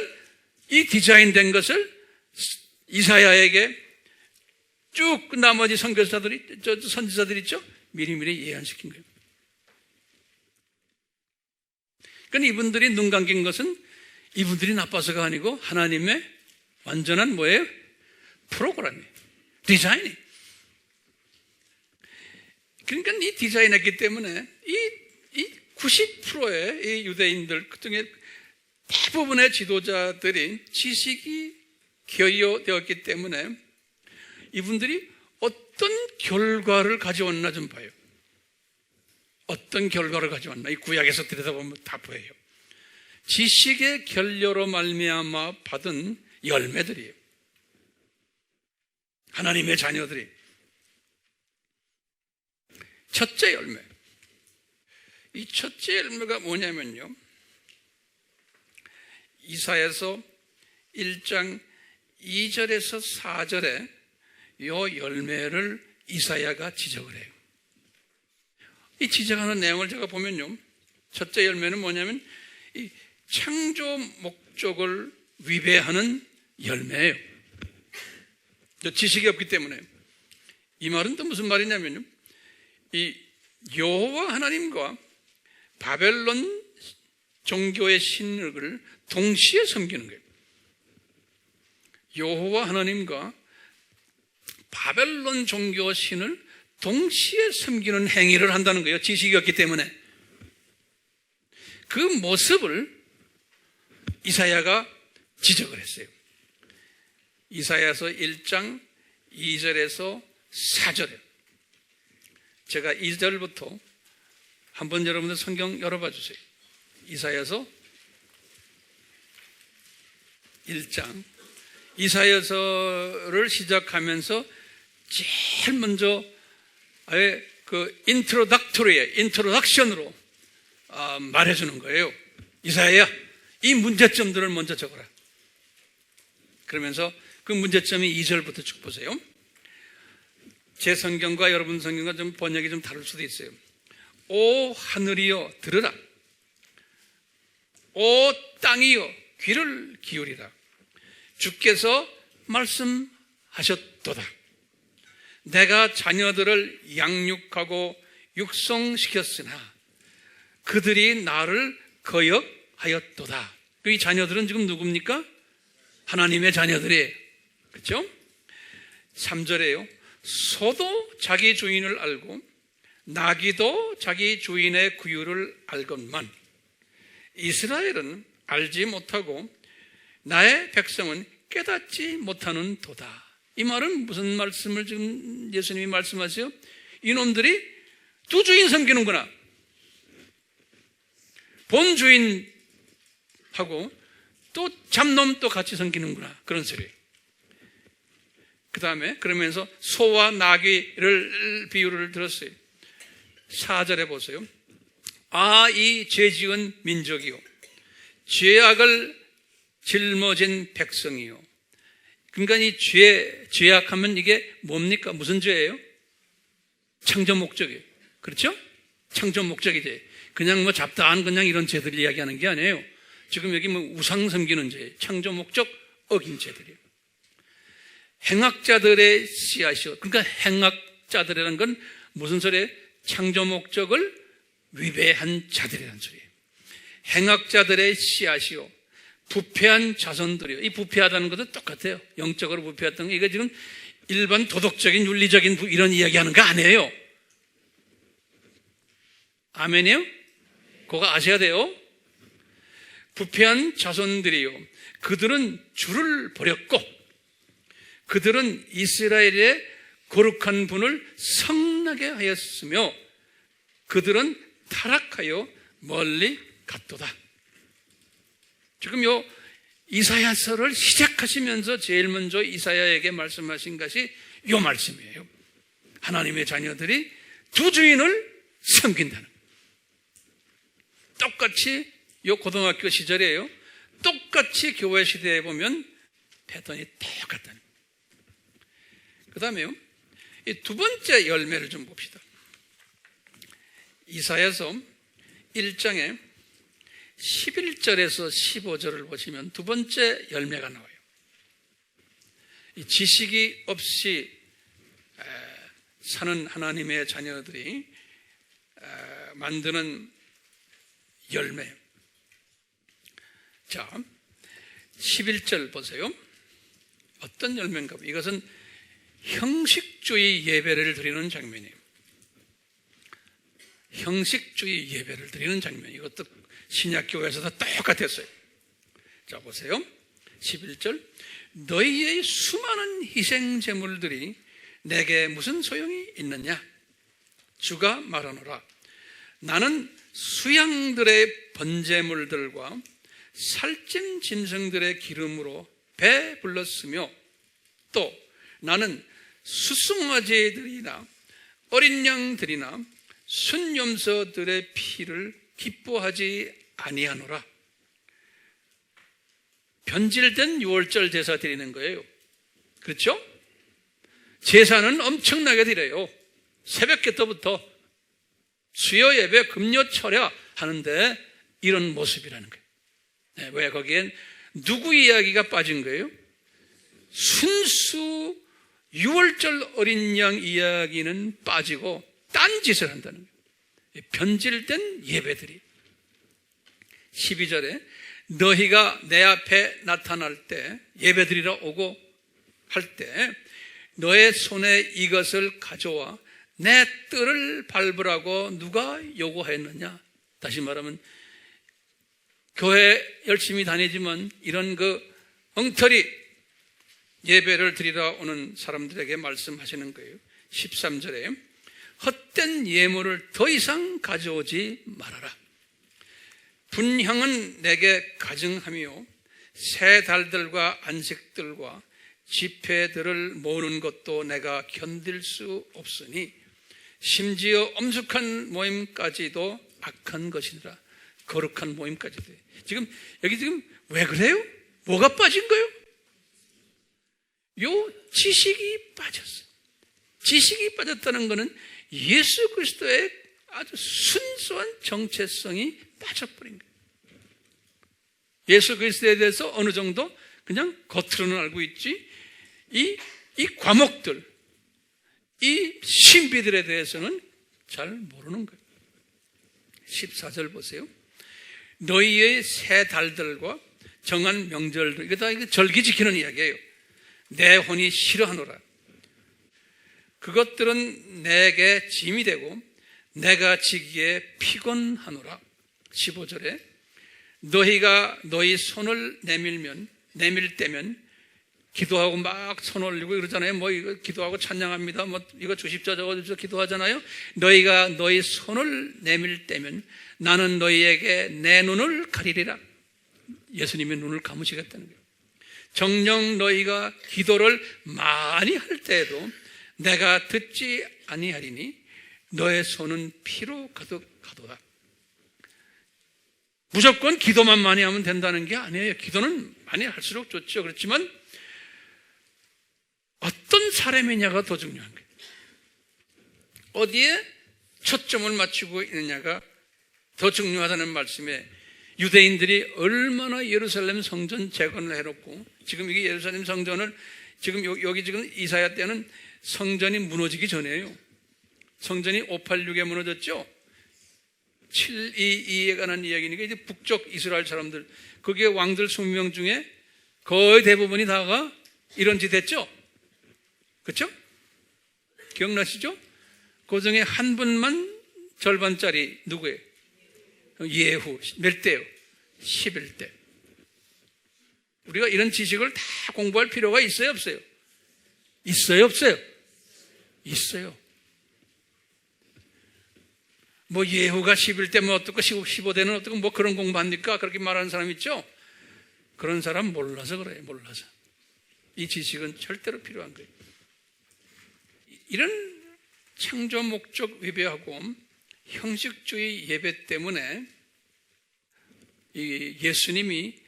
이 디자인된 것을 이사야에게 쭉 나머지 선지자들이 있죠? 미리미리 예언시킨 거예요. 그러니까 이분들이 눈 감긴 것은 이분들이 나빠서가 아니고 하나님의 완전한 뭐예요? 프로그램이에요. 디자인이. 그러니까 이 디자인했기 때문에 이 90%의 이 유대인들 그 중에 대부분의 지도자들이 지식이 기여되었기 때문에 이분들이 어떤 결과를 가져왔나 좀 봐요. 어떤 결과를 가져왔나 이 구약에서 들여다보면 다 보여요. 지식의 결여로 말미암아 받은 열매들이에요. 하나님의 자녀들이. 첫째 열매. 이 첫째 열매가 뭐냐면요, 이사야서 1장 2절에서 4절에 이 열매를 이사야가 지적을 해요. 이 지적하는 내용을 제가 보면요, 첫째 열매는 뭐냐면 이 창조 목적을 위배하는 열매예요. 지식이 없기 때문에. 이 말은 또 무슨 말이냐면요, 이 여호와 하나님과 바벨론 종교의 신을 동시에 섬기는 거예요. 여호와 하나님과 바벨론 종교 신을 동시에 섬기는 행위를 한다는 거예요. 지식이 없기 때문에. 그 모습을 이사야가 지적을 했어요. 이사야서 1장 2절에서 4절에 제가 2절부터 한번 여러분들 성경 열어봐 주세요. 이사야서 1장 이사야서를 시작하면서 제일 먼저 아예 그 인트로덕션으로 말해주는 거예요. 이사야야, 이 문제점들을 먼저 적어라. 그러면서 그 문제점이 2절부터 쭉 보세요. 제 성경과 여러분 성경과 좀 번역이 좀 다를 수도 있어요. 오 하늘이여 들으라. 오 땅이여 귀를 기울이라. 주께서 말씀하셨도다. 내가 자녀들을 양육하고 육성시켰으나 그들이 나를 거역하였도다. 이 자녀들은 지금 누굽니까? 하나님의 자녀들이에요. 그렇죠? 3절에요. 소도 자기 주인을 알고 나귀도 자기 주인의 구유를 알건만 이스라엘은 알지 못하고 나의 백성은 깨닫지 못하는 도다. 이 말은 무슨 말씀을 지금 예수님이 말씀하세요? 이놈들이 두 주인 섬기는구나. 본 주인하고 또 잡놈 또 같이 섬기는구나. 그런 소리예요. 그 다음에 그러면서 소와 나귀를 비유를 들었어요. 4절에 보세요. 아, 이 죄지은 민족이요 죄악을 짊어진 백성이요. 그러니까 이 죄악하면 이게 뭡니까? 무슨 죄예요? 창조 목적이에요. 그렇죠? 창조 목적이지. 그냥 뭐 잡다한 그냥 이런 죄들 이야기하는 게 아니에요. 지금 여기 뭐 우상 섬기는 죄, 창조 목적 어긴 죄들이에요. 행악자들의 씨앗이요. 그러니까 행악자들이라는 건 무슨 소리예요? 창조 목적을 위배한 자들이라는 소리예요. 행악자들의 씨앗이요 부패한 자손들이요. 이 부패하다는 것도 똑같아요. 영적으로 부패했던 거. 이거 지금 일반 도덕적인 윤리적인 이런 이야기하는 거 아니에요. 아멘이요? 그거 아셔야 돼요. 부패한 자손들이요 그들은 주를 버렸고 그들은 이스라엘의 거룩한 분을 성나게 하였으며 그들은 타락하여 멀리 갔도다. 지금 요 이사야서를 시작하시면서 제일 먼저 이사야에게 말씀하신 것이 요 말씀이에요. 하나님의 자녀들이 두 주인을 섬긴다는 거예요. 똑같이 요 고등학교 시절이에요. 똑같이 교회 시대에 보면 패턴이 똑같다는 거예요. 그 다음에요, 이 두 번째 열매를 좀 봅시다. 이사야서 1장에 11절에서 15절을 보시면 두 번째 열매가 나와요. 이 지식이 없이 사는 하나님의 자녀들이 만드는 열매. 자, 11절 보세요. 어떤 열매인가? 이것은 형식주의 예배를 드리는 장면이에요. 형식주의 예배를 드리는 장면. 이것도 신약교회에서도 똑같았어요. 자, 보세요. 11절. 너희의 수많은 희생제물들이 내게 무슨 소용이 있느냐? 주가 말하노라. 나는 수양들의 번제물들과 살찐 짐승들의 기름으로 배 불렀으며 또 나는 수송아지들이나 어린 양들이나 순염소들의 피를 기뻐하지 아니하노라. 변질된 유월절 제사 드리는 거예요. 그렇죠? 제사는 엄청나게 드려요. 새벽부터 수요 예배, 금요 철야 하는데 이런 모습이라는 거예요. 네, 왜 거기엔 누구 이야기가 빠진 거예요? 순수 유월절 어린 양 이야기는 빠지고 딴 짓을 한다는 거예요. 변질된 예배들이. 12절에 너희가 내 앞에 나타날 때, 예배드리러 오고 할 때 너의 손에 이것을 가져와 내 뜰을 밟으라고 누가 요구하였느냐? 다시 말하면 교회 열심히 다니지만 이런 엉터리 예배를 드리러 오는 사람들에게 말씀하시는 거예요. 13절에 헛된 예물을 더 이상 가져오지 말아라. 분향은 내게 가증하며 새 달들과 안식들과 집회들을 모으는 것도 내가 견딜 수 없으니 심지어 엄숙한 모임까지도 악한 것이니라. 거룩한 모임까지도. 여기 왜 그래요? 뭐가 빠진 거예요? 요 지식이 빠졌어요. 지식이 빠졌다는 것은 예수 그리스도의 아주 순수한 정체성이 빠져버린 거예요. 예수 그리스도에 대해서 어느 정도 그냥 겉으로는 알고 있지, 이 과목들, 이 신비들에 대해서는 잘 모르는 거예요. 14절 보세요. 너희의 새 달들과 정한 명절들, 이거 다 절기 지키는 이야기예요. 내 혼이 싫어하노라. 그것들은 내게 짐이 되고 내가 지기에 피곤하노라. 15절에 너희가 너희 손을 내밀 때면 기도하고 막 손 올리고 그러잖아요. 이거 기도하고 찬양합니다. 이거 주십자 적어주셔서 기도하잖아요. 너희가 너희 손을 내밀 때면 나는 너희에게 내 눈을 가리리라. 예수님의 눈을 감으시겠다는 거예요. 정녕 너희가 기도를 많이 할 때에도 내가 듣지 아니하리니 너의 손은 피로 가득하도다. 무조건 기도만 많이 하면 된다는 게 아니에요. 기도는 많이 할수록 좋죠. 그렇지만 어떤 사람이냐가 더 중요한 거예요. 어디에 초점을 맞추고 있느냐가 더 중요하다는 말씀에 유대인들이 얼마나 예루살렘 성전 재건을 해놓고, 지금 이게 예루살렘 성전을 지금 여기 지금 이사야 때는 성전이 무너지기 전이에요. 성전이 586에 무너졌죠. 722에 관한 이야기니까 이제 북쪽 이스라엘 사람들, 거기에 왕들 20명 중에 거의 대부분이 다가 이런 짓 했죠. 그렇죠? 기억나시죠? 그 중에 한 분만 절반짜리 누구예요? 예후. 몇 대요? 11대. 우리가 이런 지식을 다 공부할 필요가 있어요, 없어요? 있어요, 없어요? 있어요. 예후가 11대 어떻고 15대는 어떻고 그런 공부합니까? 그렇게 말하는 사람 있죠? 그런 사람 몰라서 그래요, 몰라서. 이 지식은 절대로 필요한 거예요. 이런 창조 목적 위배하고 형식주의 예배 때문에 예수님이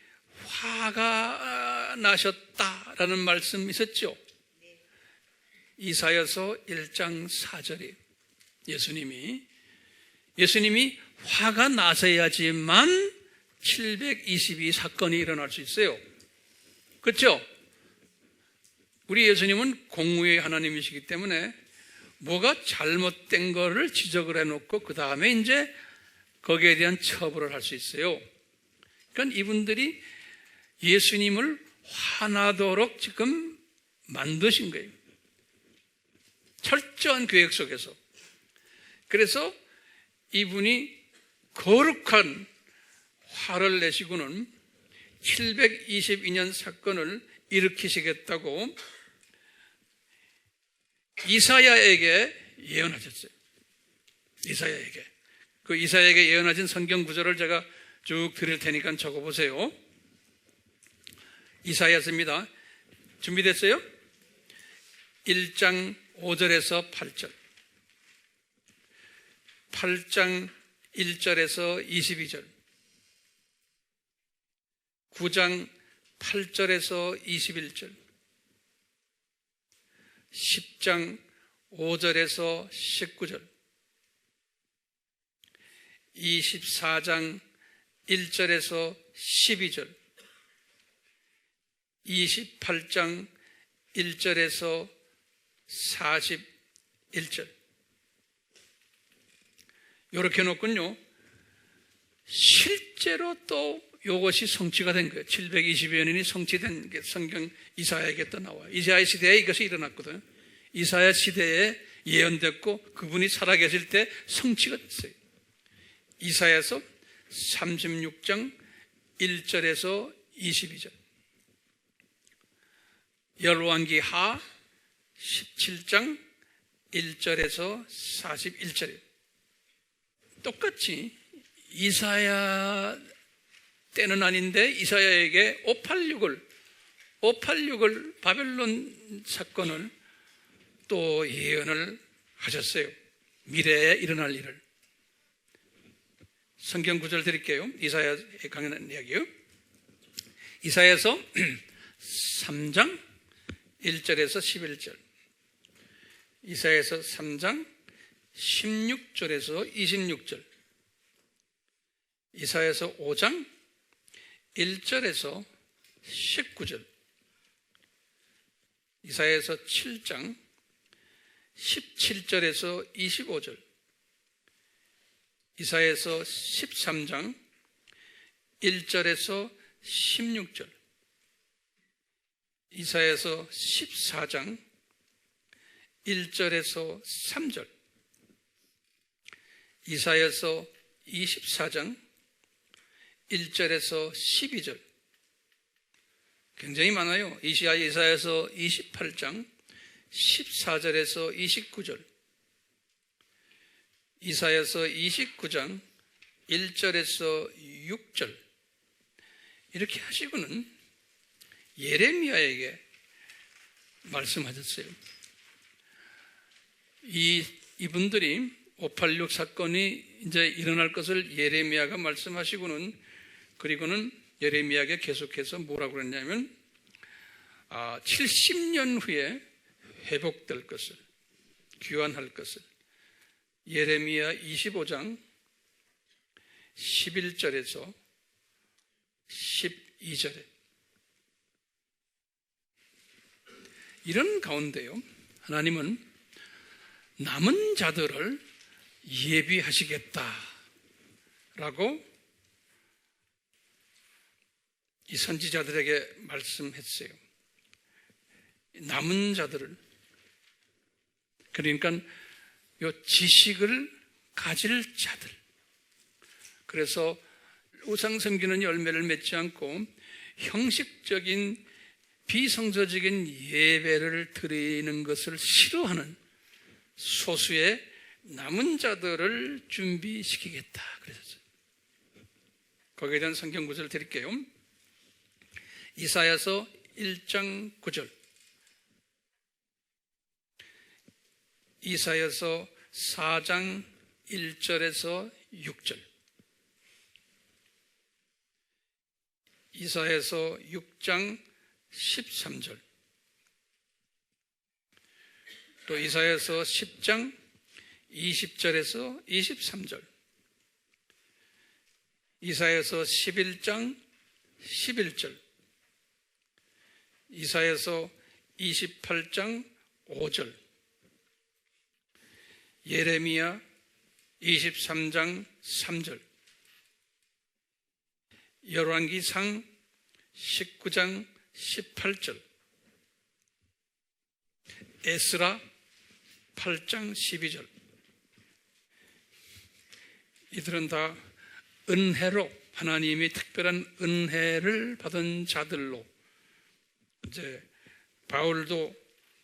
화가 나셨다라는 말씀 있었죠? 이사야서 1장 4절에 예수님이 화가 나셔야지만 722 사건이 일어날 수 있어요. 그렇죠? 우리 예수님은 공의의 하나님이시기 때문에 뭐가 잘못된 거를 지적을 해놓고 그 다음에 이제 거기에 대한 처벌을 할 수 있어요. 그러니까 이분들이 예수님을 화나도록 지금 만드신 거예요. 철저한 계획 속에서. 그래서 이분이 거룩한 화를 내시고는 722년 사건을 일으키시겠다고 이사야에게 예언하셨어요. 이사야에게. 그 이사야에게 예언하신 성경 구절을 제가 쭉 드릴 테니까 적어보세요. 이사야서입니다. 준비됐어요? 1장 5절에서 8절. 8장 1절에서 22절. 9장 8절에서 21절. 10장 5절에서 19절. 24장 1절에서 12절. 28장 1절에서 41절. 이렇게 해놓군요. 실제로 또 이것이 성취가 된 거예요. 720여 년이 성취된 게 성경 이사야에게 또 나와요. 이사야 시대에 이것이 일어났거든요. 이사야 시대에 예언됐고 그분이 살아계실 때 성취가 됐어요. 이사야서 36장 1절에서 22절, 열왕기하 17장 1절에서 41절이에요. 똑같이 이사야 때는 아닌데 이사야에게 586을 바벨론 사건을 또 예언을 하셨어요. 미래에 일어날 일을. 성경 구절 드릴게요. 이사야에 관련한 이야기요. 이사야서 3장 1절에서 11절, 이사야서 3장 16절에서 26절, 이사야서 5장 1절에서 19절, 이사야서 7장 17절에서 25절, 이사야서 13장 1절에서 16절, 이사야서 14장 1절에서 3절, 이사야서 24장 1절에서 12절. 굉장히 많아요. 이사야서 28장 14절에서 29절, 이사야서 29장 1절에서 6절. 이렇게 하시고는 예레미야에게 말씀하셨어요. 이분들이 586 사건이 이제 일어날 것을 예레미야가 말씀하시고는, 그리고는 예레미야에게 계속해서 뭐라고 그랬냐면 70년 후에 회복될 것을, 귀환할 것을, 예레미야 25장 11절에서 12절에 이런 가운데요, 하나님은 남은 자들을 예비하시겠다라고 이 선지자들에게 말씀했어요. 남은 자들을, 그러니까 요 지식을 가질 자들. 그래서 우상 섬기는 열매를 맺지 않고 형식적인 비성서적인 예배를 드리는 것을 싫어하는 소수의 남은 자들을 준비시키겠다 그랬어요. 거기에 대한 성경 구절을 드릴게요. 이사야서 1장 9절, 이사야서 4장 1절에서 6절, 이사야서 6장 13절, 또 이사야서 10장 20절에서 23절, 이사야서 11장 11절, 이사야서 28장 5절, 예레미야 23장 3절, 열왕기상 19장 18절, 에스라 8장 12절. 이들은 다 은혜로, 하나님이 특별한 은혜를 받은 자들로, 이제 바울도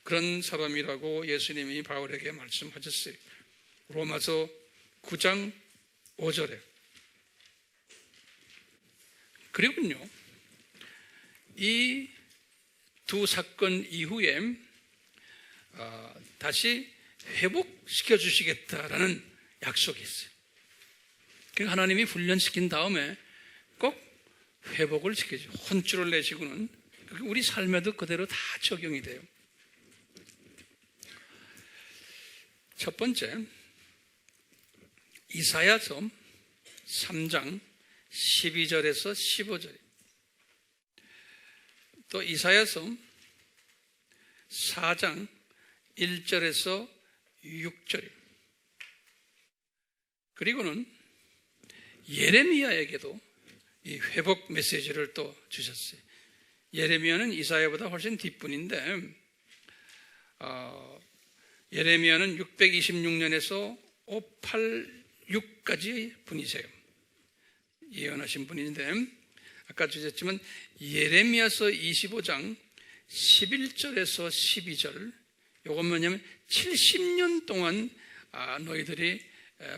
그런 사람이라고 예수님이 바울에게 말씀하셨어요. 로마서 9장 5절에. 그리고요, 이 두 사건 이후에 다시 회복시켜 주시겠다라는 약속이 있어요. 그러니까 하나님이 훈련시킨 다음에 꼭 회복을 시켜주죠. 혼쭐을 내시고는 우리 삶에도 그대로 다 적용이 돼요. 첫 번째, 이사야서 3장 12절에서 15절, 또 이사야서 4장 1절에서 6절, 그리고는 예레미야에게도 이 회복 메시지를 또 주셨어요. 예레미야는 이사야보다 훨씬 뒷분인데 예레미야는 626년에서 586까지 분이세요. 예언하신 분인데 아까 주셨지만 예레미야서 25장 11절에서 12절, 이건 뭐냐면 70년 동안 너희들이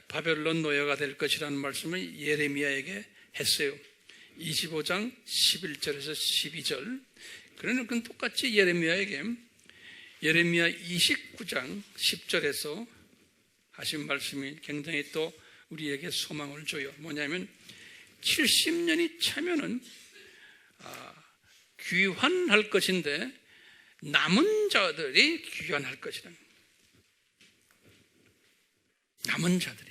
바벨론 노예가 될 것이라는 말씀을 예레미야에게 했어요. 25장 11절에서 12절. 그러나 그건 똑같이 예레미야에게 예레미야 29장 10절에서 하신 말씀이 굉장히 또 우리에게 소망을 줘요. 뭐냐면 70년이 차면은 귀환할 것인데 남은 자들이 귀환할 것이다. 남은 자들이.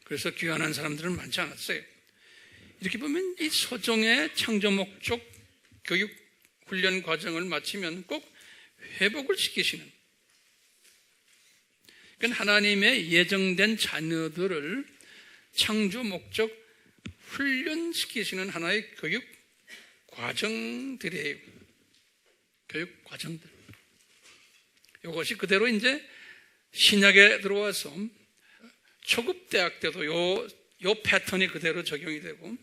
그래서 귀환한 사람들은 많지 않았어요. 이렇게 보면 이 소정의 창조 목적 교육 훈련 과정을 마치면 꼭 회복을 시키시는, 그러니까 하나님의 예정된 자녀들을 창조 목적 훈련시키시는 하나의 교육 과정들이에요. 교육 과정들. 이것이 그대로 이제 신약에 들어와서 초급 대학 때도 요 패턴이 그대로 적용이 되고,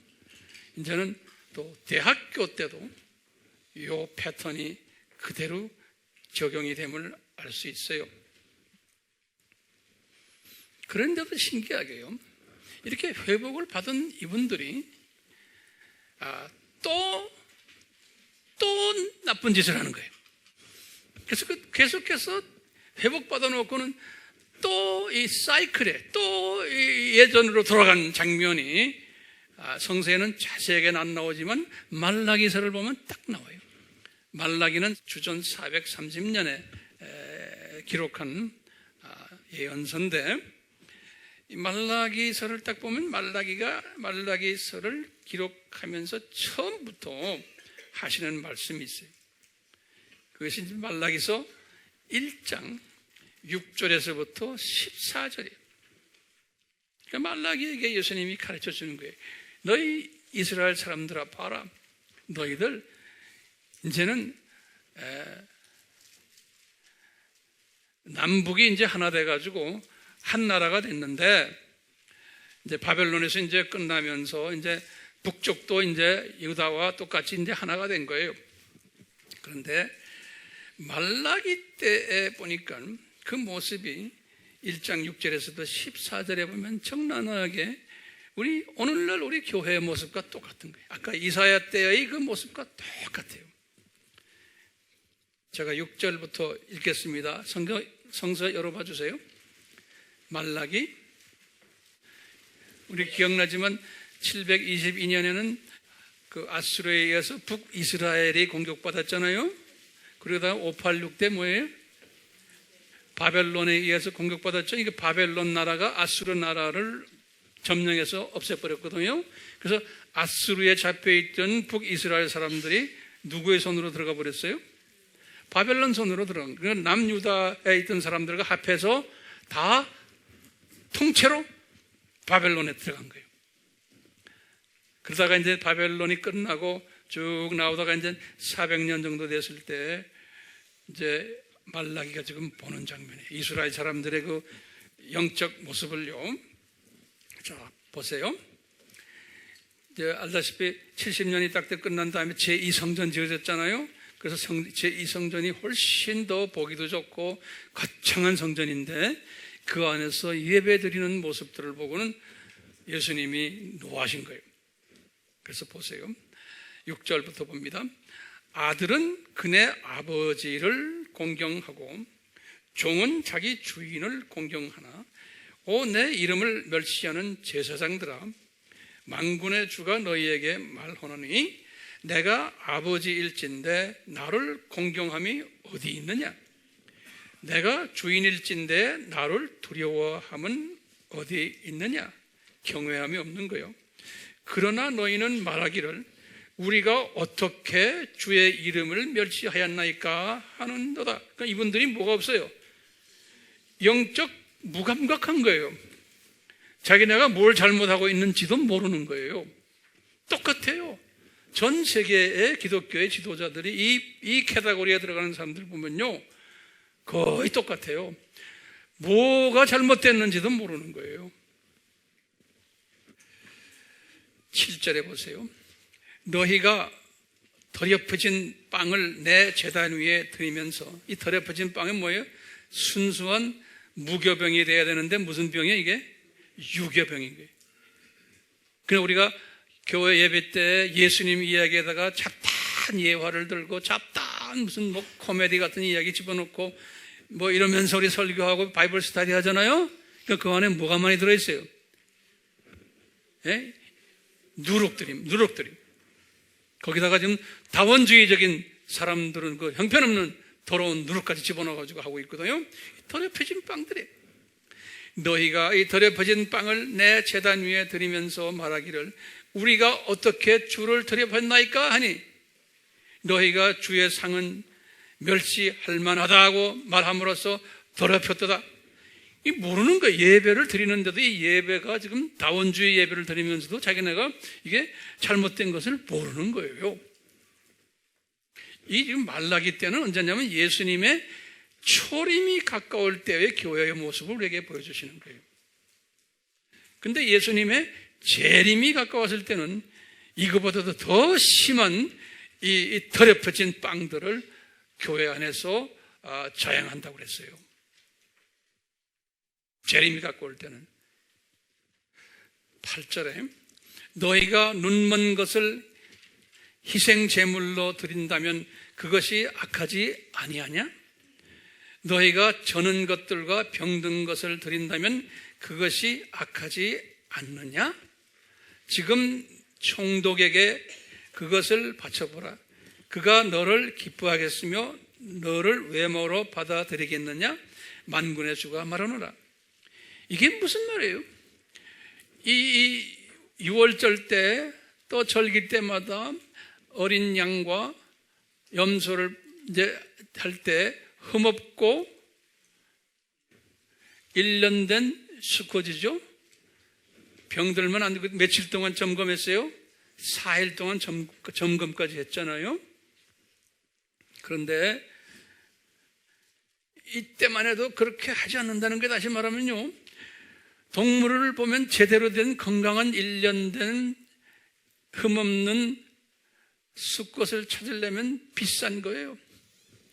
이제는 또 대학교 때도 요 패턴이 그대로 적용이 됨을 알 수 있어요. 그런데도 신기하게요, 이렇게 회복을 받은 이분들이 또 나쁜 짓을 하는 거예요. 그래서 계속해서 회복받아 놓고는 또 이 사이클에 또 예전으로 돌아간 장면이 성서에는 자세하게는 안 나오지만 말라기서를 보면 딱 나와요. 말라기는 주전 430년에 기록한 예언서인데, 이 말라기서를 딱 보면 말라기서를 기록하면서 처음부터 하시는 말씀이 있어요. 그것이 말라기서 1장 6절에서부터 14절이에요. 그러니까 말라기에게 예수님이 가르쳐 주는 거예요. 너희 이스라엘 사람들아 봐라. 너희들 이제는 남북이 이제 하나 돼가지고 한 나라가 됐는데, 이제 바벨론에서 이제 끝나면서 이제 북쪽도 이제 유다와 똑같이 이제 하나가 된 거예요. 그런데 말라기 때에 보니까 그 모습이 1장 6절에서도 14절에 보면 적나라하게 오늘날 우리 교회의 모습과 똑같은 거예요. 아까 이사야 때의 그 모습과 똑같아요. 제가 6절부터 읽겠습니다. 성서 열어봐 주세요. 말라기, 우리 기억나지만 722년에는 그 아수르에 의해서 북이스라엘이 공격받았잖아요. 그러다가 586 때 뭐예요? 바벨론에 의해서 공격받았죠. 이게 바벨론 나라가 아수르 나라를 점령해서 없애버렸거든요. 그래서 아수르에 잡혀있던 북이스라엘 사람들이 누구의 손으로 들어가 버렸어요? 바벨론 손으로 들어간 거예요. 남유다에 있던 사람들과 합해서 다 통째로 바벨론에 들어간 거예요. 그러다가 이제 바벨론이 끝나고 쭉 나오다가 이제 400년 정도 됐을 때 이제 말라기가 지금 보는 장면이에요. 이스라엘 사람들의 그 영적 모습을요. 자, 보세요. 이제 알다시피 70년이 딱 끝난 다음에 제2성전 지어졌잖아요. 그래서 제2성전이 훨씬 더 보기도 좋고 거창한 성전인데, 그 안에서 예배 드리는 모습들을 보고는 예수님이 노하신 거예요. 그래서 보세요. 6절부터 봅니다. 아들은 그네 아버지를 공경하고 종은 자기 주인을 공경하나, 오 내 이름을 멸시하는 제사장들아, 만군의 주가 너희에게 말하노니 내가 아버지일진데 나를 공경함이 어디 있느냐? 내가 주인일진데 나를 두려워함은 어디 있느냐? 경외함이 없는 거요. 그러나 너희는 말하기를 우리가 어떻게 주의 이름을 멸시하였나이까 하는도다. 그러니까 이분들이 뭐가 없어요? 영적 무감각한 거예요. 자기네가 뭘 잘못하고 있는지도 모르는 거예요. 똑같아요. 전 세계의 기독교의 지도자들이 이 카테고리에 들어가는 사람들 보면요, 거의 똑같아요. 뭐가 잘못됐는지도 모르는 거예요. 7절에 보세요. 너희가 더럽혀진 빵을 내 제단 위에 드리면서, 이 더럽혀진 빵은 뭐예요? 순수한 무교병이 돼야 되는데 무슨 병이에요? 이게 유교병인 거예요. 그냥 우리가 교회 예배 때 예수님 이야기에다가 잡다한 예화를 들고 잡다한 무슨 뭐 코미디 같은 이야기 집어넣고 뭐 이러면서 우리 설교하고 바이블 스터디 하잖아요. 그러니까 그 안에 뭐가 많이 들어있어요? 예? 누룩들임. 거기다가 지금 다원주의적인 사람들은 그 형편없는 더러운 누룩까지 집어넣어가지고 하고 있거든요. 더럽혀진 빵들이. 너희가 이 더럽혀진 빵을 내 제단 위에 드리면서 말하기를 우리가 어떻게 주를 더럽혔나이까 하니 너희가 주의 상은 멸시할 만하다 하고 말함으로써 더럽혔도다. 이 모르는 거예요. 예배를 드리는데도 이 예배가 지금 다원주의 예배를 드리면서도 자기네가 이게 잘못된 것을 모르는 거예요. 이 지금 말라기 때는 언제냐면 예수님의 초림이 가까울 때의 교회의 모습을 우리에게 보여주시는 거예요. 근데 예수님의 재림이 가까웠을 때는 이거보다도 더 심한 이 더럽혀진 빵들을 교회 안에서 자행한다고 그랬어요. 재림이 가까울 때는. 8절에 너희가 눈먼 것을 희생 제물로 드린다면 그것이 악하지 아니하냐? 너희가 저는 것들과 병든 것을 드린다면 그것이 악하지 않느냐? 지금 총독에게 그것을 바쳐보라. 그가 너를 기뻐하겠으며 너를 외모로 받아들이겠느냐? 만군의 주가 말하노라. 이게 무슨 말이에요? 이 6월절 때 또 절기 때마다 어린 양과 염소를 이제 할 때 흠없고 1년 된 수컷이죠. 병들면 안 되고 며칠 동안 점검했어요? 4일 동안 점검까지 했잖아요. 그런데 이때만 해도 그렇게 하지 않는다는 게 다시 말하면요, 동물을 보면 제대로 된 건강한 1년 된 흠없는 수컷을 찾으려면 비싼 거예요.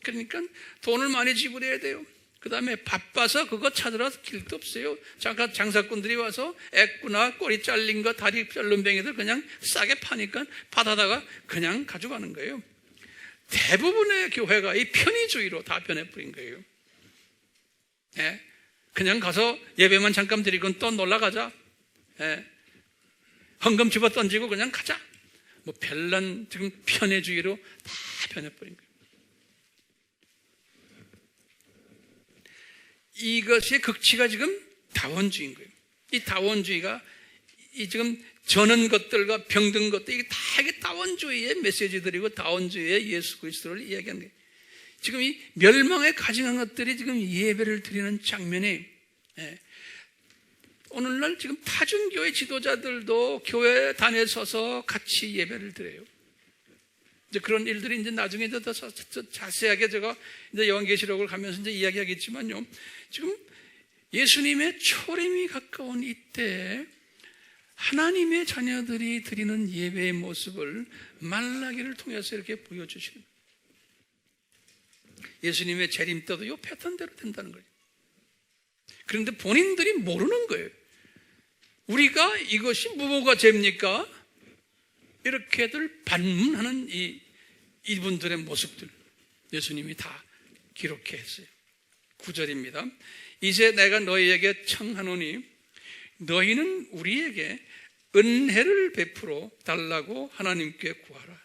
그러니까 돈을 많이 지불해야 돼요. 그 다음에 바빠서 그거 찾으러 길도 없어요. 잠깐 장사꾼들이 와서 애꾸나 꼬리 잘린 거, 다리 자른 뱅이들 그냥 싸게 파니까 받아다가 그냥 가져가는 거예요. 대부분의 교회가 이 편의주의로 다 변해버린 거예요. 예? 그냥 가서 예배만 잠깐 드리고 또 놀러가자. 예? 헌금 집어 던지고 그냥 가자. 뭐 별난 지금 편의주의로 다 변해버린 거예요. 이것의 극치가 지금 다원주의인 거예요. 이 다원주의가 이 지금 저는 것들과 병든 것들, 이게 다 이게 다원주의의 메시지들이고 다원주의의 예수 그리스도를 이야기하는 거예요. 지금 이 멸망에 가증한 것들이 지금 예배를 드리는 장면이, 오늘날 지금 타중교회 지도자들도 교회 단에 서서 같이 예배를 드려요. 이제 그런 일들이 이제 나중에 더 자세하게 제가 이제 요한계시록을 가면서 이제 이야기하겠지만요. 지금 예수님의 초림이 가까운 이때 하나님의 자녀들이 드리는 예배의 모습을 말라기를 통해서 이렇게 보여주시는 거예요. 예수님의 재림 때도 이 패턴대로 된다는 거예요. 그런데 본인들이 모르는 거예요. 우리가 이것이 무엇가 죄입니까? 이렇게들 반문하는 이분들의 모습들 예수님이 다 기록해 했어요. 9절입니다. 이제 내가 너희에게 청하노니 너희는 우리에게 은혜를 베풀어 달라고 하나님께 구하라.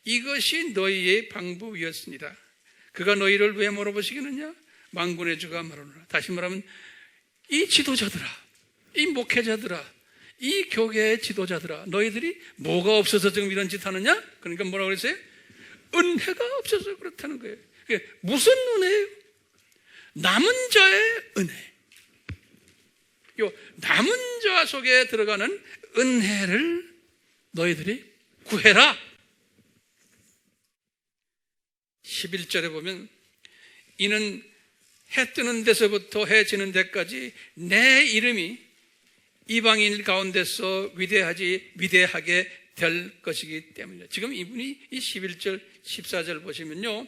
이것이 너희의 방법이었습니다. 그가 너희를 왜 물어보시겠느냐? 만군의 주가 말하노라. 다시 말하면 이 지도자들아, 이 목회자들아, 이 교계의 지도자들아, 너희들이 뭐가 없어서 지금 이런 짓 하느냐? 그러니까 뭐라고 그랬어요? 은혜가 없어서 그렇다는 거예요. 무슨 은혜예요? 남은 자의 은혜. 요 남은 자 속에 들어가는 은혜를 너희들이 구해라. 11절에 보면 이는 해 뜨는 데서부터 해 지는 데까지 내 이름이 이방인 가운데서 위대하게 될 것이기 때문이다. 지금 이분이 이 11절 14절 보시면요,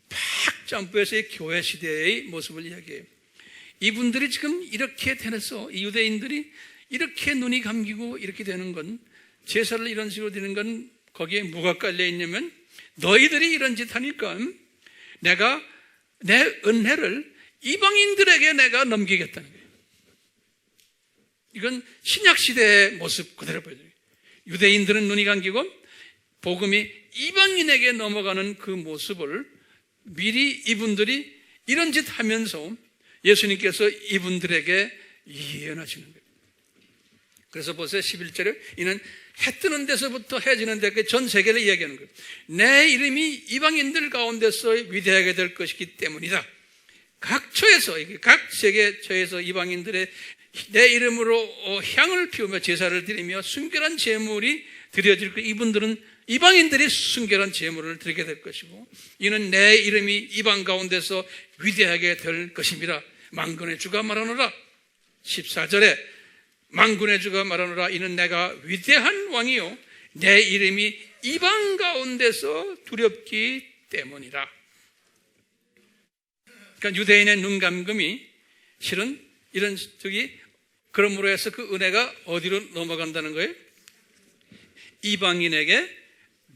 팍 점프해서 이 교회 시대의 모습을 이야기해요. 이분들이 지금 이렇게 되면서 이 유대인들이 이렇게 눈이 감기고 이렇게 되는 건, 제사를 이런 식으로 드리는 건 거기에 뭐가 깔려 있냐면 너희들이 이런 짓 하니까 내가 내 은혜를 이방인들에게 내가 넘기겠다는 거예요. 이건 신약시대의 모습 그대로 보여줘요. 유대인들은 눈이 감기고 복음이 이방인에게 넘어가는 그 모습을 미리 이분들이 이런 짓 하면서 예수님께서 이분들에게 예언하시는 거예요. 그래서 보세요. 11절에 이는 해 뜨는 데서부터 해 지는 데까지 전 세계를 이야기하는 거예요. 내 이름이 이방인들 가운데서 위대하게 될 것이기 때문이다. 각 처에서, 각 세계처에서 이방인들의 내 이름으로 향을 피우며 제사를 드리며 순결한 제물이 드려질 것. 이분들은 이방인들이 순결한 제물을 드리게 될 것이고, 이는 내 이름이 이방 가운데서 위대하게 될 것입니다. 만군의 주가 말하노라. 14절에 만군의 주가 말하노라. 이는 내가 위대한 왕이요 내 이름이 이방 가운데서 두렵기 때문이라. 그러니까 유대인의 눈 감금이 실은 이런 그러므로 해서 그 은혜가 어디로 넘어간다는 거예요? 이방인에게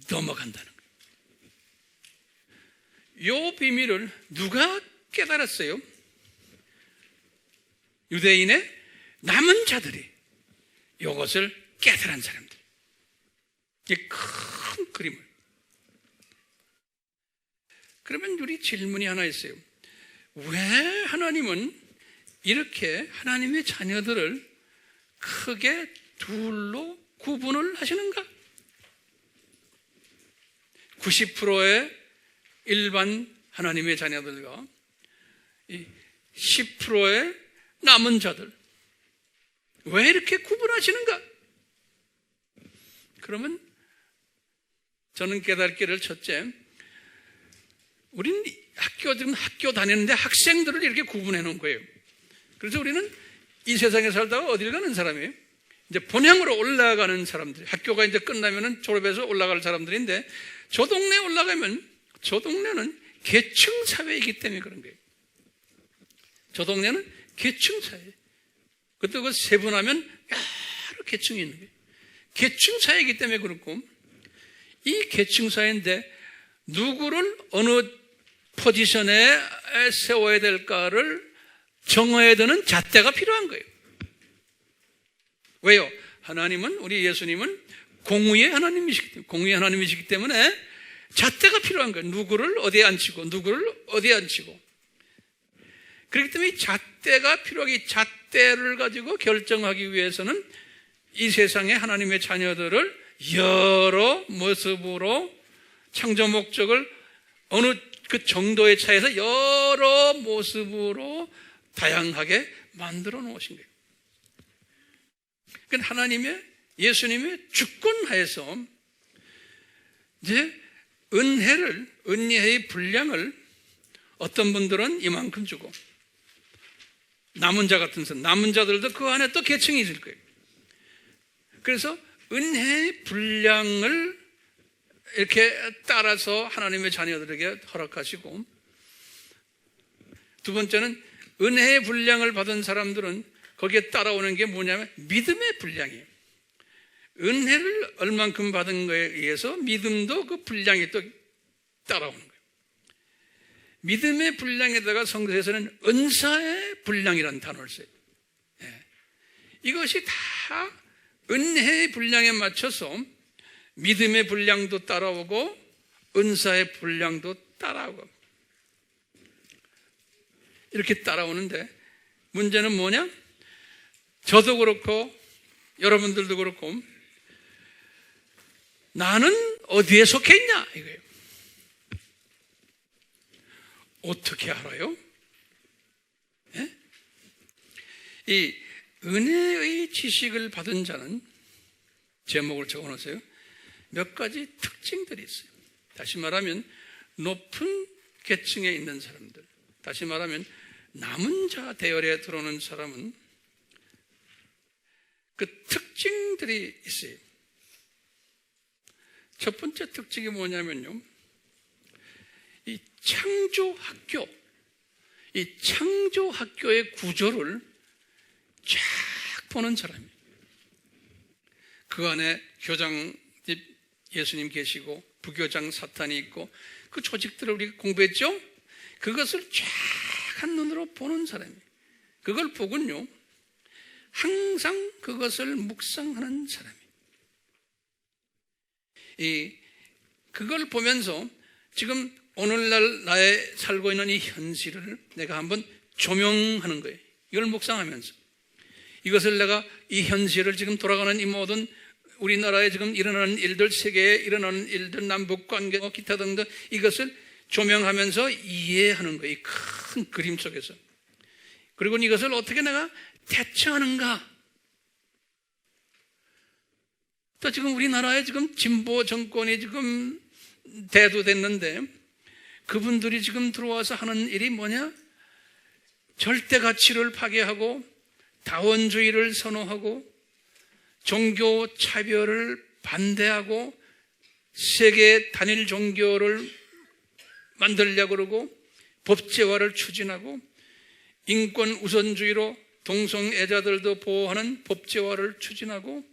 넘어간다는 거예요. 이 비밀을 누가 깨달았어요? 유대인의 남은 자들이 이것을 깨달은 사람들. 이 큰 그림을. 그러면 우리 질문이 하나 있어요. 왜 하나님은 이렇게 하나님의 자녀들을 크게 둘로 구분을 하시는가? 90%의 일반 하나님의 자녀들과 10%의 남은 자들. 왜 이렇게 구분하시는가? 그러면 저는 깨닫기를, 첫째, 우리는 학교 다니는데 학생들을 이렇게 구분해 놓은 거예요. 그래서 우리는 이 세상에 살다가 어디를 가는 사람이에요? 이제 본향으로 올라가는 사람들. 학교가 이제 끝나면은 졸업해서 올라갈 사람들인데, 저 동네에 올라가면 저 동네는 계층 사회이기 때문에 그런 거예요. 저 동네는 계층 사회. 그것도 그 세분하면 여러 계층이 있는 거예요. 계층 사회이기 때문에 그렇고, 이 계층 사회인데 누구를 어느 포지션에 세워야 될까를 정해야 되는 잣대가 필요한 거예요. 왜요? 하나님은, 우리 예수님은 공의의 하나님이시기 때문에 잣대가 필요한 거예요. 누구를 어디에 앉히고 누구를 어디에 앉히고. 그렇기 때문에 이 잣대가 필요하기, 잣대를 가지고 결정하기 위해서는 이 세상의 하나님의 자녀들을 여러 모습으로 창조 목적을 어느 그 정도의 차에서 여러 모습으로 다양하게 만들어 놓으신 거예요. 그러니까 하나님의, 예수님의 주권하에서 이제 은혜의 분량을 어떤 분들은 이만큼 주고, 남은 자 같은 사람, 남은 자들도 그 안에 또 계층이 있을 거예요. 그래서 은혜의 분량을 이렇게 따라서 하나님의 자녀들에게 허락하시고, 두 번째는 은혜의 분량을 받은 사람들은 거기에 따라오는 게 뭐냐면 믿음의 분량이에요. 은혜를 얼만큼 받은 거에 의해서 믿음도 그 분량이 또 따라오는 거예요. 믿음의 분량에다가 성서에서는 은사의 분량이라는 단어를 써요. 이것이 다 은혜의 분량에 맞춰서 믿음의 분량도 따라오고 은사의 분량도 따라오고 이렇게 따라오는데, 문제는 뭐냐? 저도 그렇고 여러분들도 그렇고 나는 어디에 속해 있냐 이거예요. 어떻게 알아요? 이 은혜의 지식을 받은 자는 제목을 적어놓으세요. 몇 가지 특징들이 있어요. 다시 말하면 높은 계층에 있는 사람들, 다시 말하면 남은 자 대열에 들어오는 사람은 그 특징들이 있어요. 첫 번째 특징이 뭐냐면요, 이 창조학교, 이 창조학교의 구조를 쫙 보는 사람이에요. 그 안에 교장 예수님 계시고 부교장 사탄이 있고 그 조직들을 우리가 공부했죠? 그것을 쫙 한 눈으로 보는 사람이에요. 그걸 보군요, 항상 그것을 묵상하는 사람이에요. 그걸 보면서 지금 오늘날 나의 살고 있는 이 현실을 내가 한번 조명하는 거예요. 이걸 묵상하면서 이것을 내가 이 현실을 지금 돌아가는 이 모든 우리나라에 지금 일어나는 일들, 세계에 일어나는 일들, 남북관계, 기타 등등 이것을 조명하면서 이해하는 거예요. 이 큰 그림 속에서. 그리고 이것을 어떻게 내가 대처하는가. 또 지금 우리나라에 지금 진보 정권이 지금 대두됐는데 그분들이 지금 들어와서 하는 일이 뭐냐? 절대 가치를 파괴하고 다원주의를 선호하고 종교 차별을 반대하고 세계 단일 종교를 만들려고 그러고 법제화를 추진하고 인권 우선주의로 동성애자들도 보호하는 법제화를 추진하고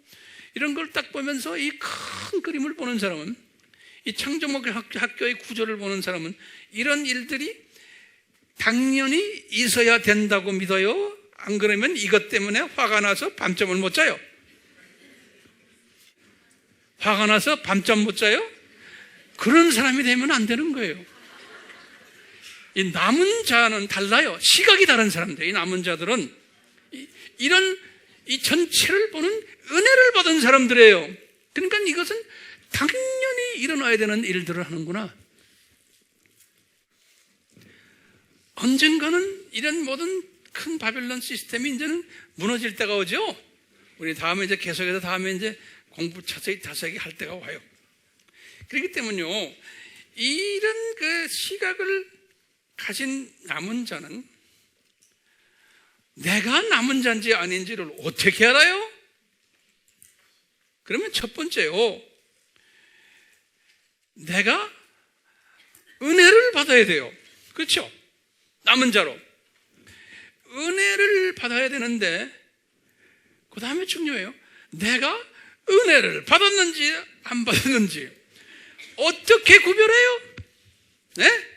이런 걸 딱 보면서 이 큰 그림을 보는 사람은, 이 창조학교의 구조를 보는 사람은 이런 일들이 당연히 있어야 된다고 믿어요. 안 그러면 이것 때문에 화가 나서 밤잠을 못 자요. 화가 나서 밤잠 못 자요? 그런 사람이 되면 안 되는 거예요. 이 남은 자는 달라요. 시각이 다른 사람들. 이 남은 자들은 이런 이 전체를 보는 은혜를 받은 사람들이에요. 그러니까 이것은 당연히 일어나야 되는 일들을 하는구나. 언젠가는 이런 모든 큰 바벨론 시스템이 이제는 무너질 때가 오죠. 우리 다음에 이제 계속해서 다음에 이제 공부 자세히 할 때가 와요. 그렇기 때문에요, 이런 그 시각을 가진 남은 자는 내가 남은 자인지 아닌지를 어떻게 알아요? 그러면 첫 번째요, 내가 은혜를 받아야 돼요. 그렇죠? 남은 자로 은혜를 받아야 되는데 그 다음에 중요해요. 내가 은혜를 받았는지 안 받았는지 어떻게 구별해요? 네?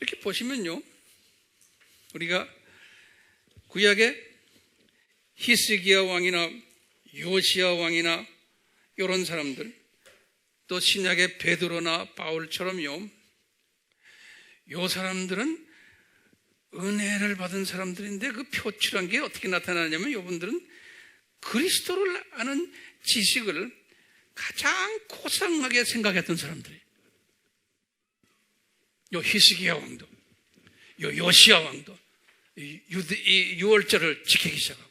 이렇게 보시면요, 우리가 구약의 히스기야 왕이나 요시야 왕이나 이런 사람들, 또 신약의 베드로나 바울처럼요, 요 사람들은 은혜를 받은 사람들인데 그 표출한 게 어떻게 나타나냐면 이분들은 그리스도를 아는 지식을 가장 고상하게 생각했던 사람들이에요. 요 히스기야 왕도, 요 요시야 왕도 이 유월절을 지키기 시작하고.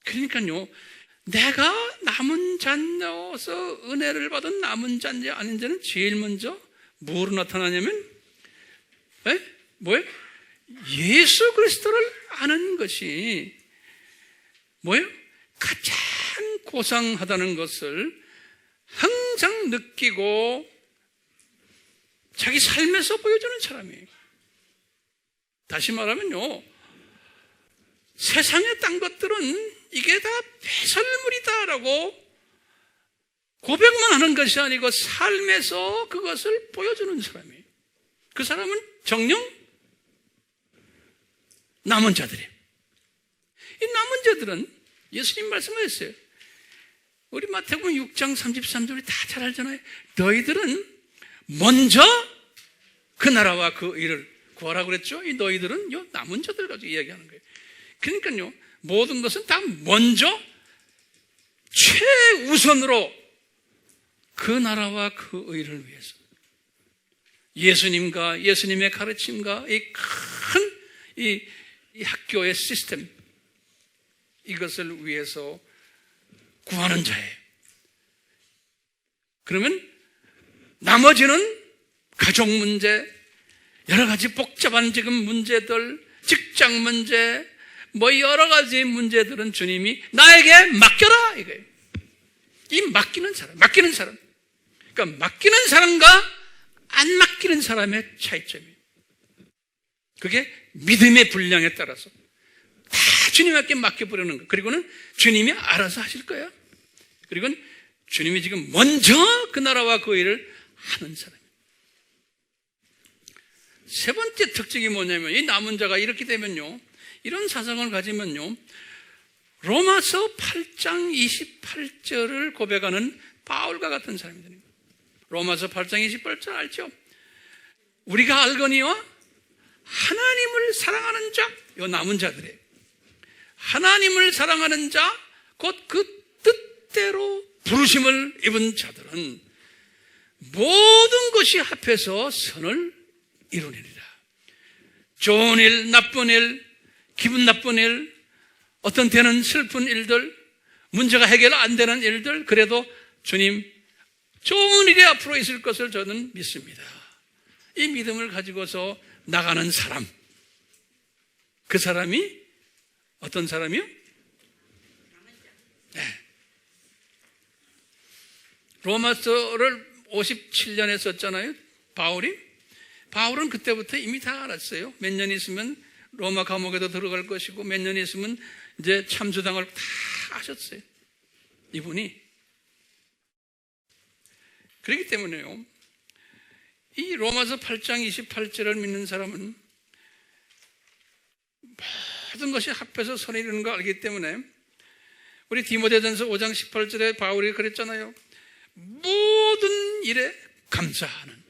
그러니까요, 내가 남은 자녀서 은혜를 받은 남은 자인지 아닌지는 제일 먼저 뭐로 나타나냐면, 뭐예요? 예수 그리스도를 아는 것이 뭐예요? 가장 고상하다는 것을 항상 느끼고 자기 삶에서 보여주는 사람이에요. 다시 말하면요, 세상의 딴 것들은 이게 다 배설물이다라고 고백만 하는 것이 아니고 삶에서 그것을 보여주는 사람이에요. 그 사람은 정녕 남은 자들이에요. 이 남은 자들은 예수님 말씀하셨어요. 우리 마태복음 6장 33절이 다 잘 알잖아요. 너희들은 먼저 그 나라와 그 의를 구하라고 그랬죠. 이 너희들은 요 남은 자들 가지고 이야기하는 거예요. 그러니까요, 모든 것은 다 먼저 최우선으로 그 나라와 그 의를 위해서, 예수님과 예수님의 가르침과 이 큰 이 이 학교의 시스템, 이것을 위해서 구하는 자예요. 그러면 나머지는 가족 문제, 여러 가지 복잡한 지금 문제들, 직장 문제, 뭐 여러 가지 문제들은 주님이 나에게 맡겨라 이거예요. 이 맡기는 사람. 그러니까 맡기는 사람과 안 맡기는 사람의 차이점이에요. 그게 믿음의 분량에 따라서 다 주님께 맡겨버리는 거예요. 그리고는 주님이 알아서 하실 거예요. 그리고는 주님이 지금 먼저 그 나라와 그 일을 하는 사람이에요. 세 번째 특징이 뭐냐면, 이 남은 자가 이렇게 되면요, 이런 사상을 가지면요, 로마서 8장 28절을 고백하는 바울과 같은 사람이 됩니다. 로마서 8장 28절 알죠? 우리가 알거니와 하나님을 사랑하는 자, 요 남은 자들이에요. 하나님을 사랑하는 자, 곧 그 뜻대로 부르심을 입은 자들은 모든 것이 합해서 선을 이루니라. 좋은 일, 나쁜 일, 기분 나쁜 일, 어떤 때는 슬픈 일들, 문제가 해결 안 되는 일들, 그래도 주님 좋은 일이 앞으로 있을 것을 저는 믿습니다. 이 믿음을 가지고서 나가는 사람, 그 사람이 어떤 사람이요? 네. 로마서를 57년에 썼잖아요, 바울은 그때부터 이미 다 알았어요. 몇 년 있으면 로마 감옥에도 들어갈 것이고 몇 년 있으면 이제 참수당을 다 아셨어요, 이분이. 그렇기 때문에요, 이 로마서 8장 28절을 믿는 사람은 모든 것이 합해서 선을 이루는 걸 알기 때문에, 우리 디모데전서 5장 18절에 바울이 그랬잖아요. 모든 일에 감사하는,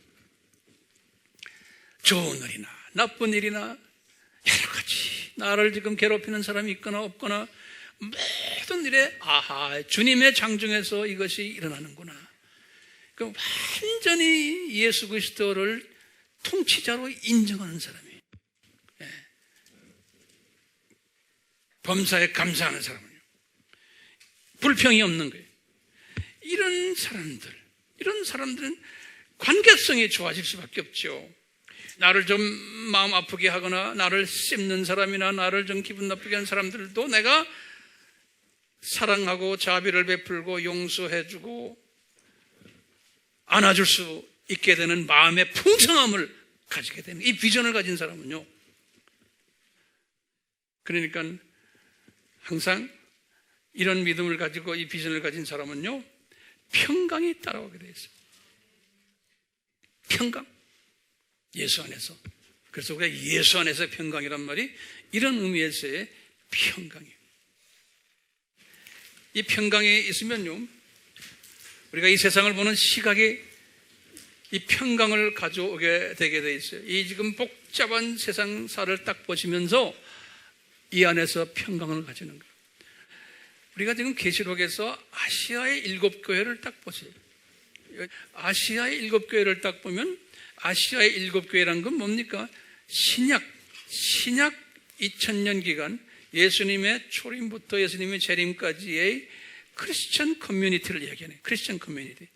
좋은 일이나 나쁜 일이나 여러 가지 나를 지금 괴롭히는 사람이 있거나 없거나 모든 일에 주님의 장중에서 이것이 일어나는구나. 그럼 완전히 예수 그리스도를 통치자로 인정하는 사람이에요. 예. 범사에 감사하는 사람은요, 불평이 없는 거예요. 이런 사람들은 관계성이 좋아질 수밖에 없죠. 나를 좀 마음 아프게 하거나 나를 씹는 사람이나 나를 좀 기분 나쁘게 하는 사람들도 내가 사랑하고 자비를 베풀고 용서해주고 안아줄 수 있게 되는 마음의 풍성함을 가지게 되는, 이 비전을 가진 사람은요, 그러니까 항상 이런 믿음을 가지고 이 비전을 가진 사람은요, 평강이 따라오게 되어 있어요. 평강, 예수 안에서. 그래서 우리가 예수 안에서 평강이란 말이 이런 의미에서의 평강이에요. 이 평강이 있으면요, 우리가 이 세상을 보는 시각이 이 평강을 가져오게 되게 돼 있어요. 이 지금 복잡한 세상사를 딱 보시면서 이 안에서 평강을 가지는 거예요. 우리가 지금 계시록에서 아시아의 7교회를 딱 보세요. 아시아의 7교회를 딱 보면, 아시아의 7교회란 건 뭡니까? 신약 2000년 기간, 예수님의 초림부터 예수님의 재림까지의 크리스천 커뮤니티를 이야기하네요. 크리스천 커뮤니티.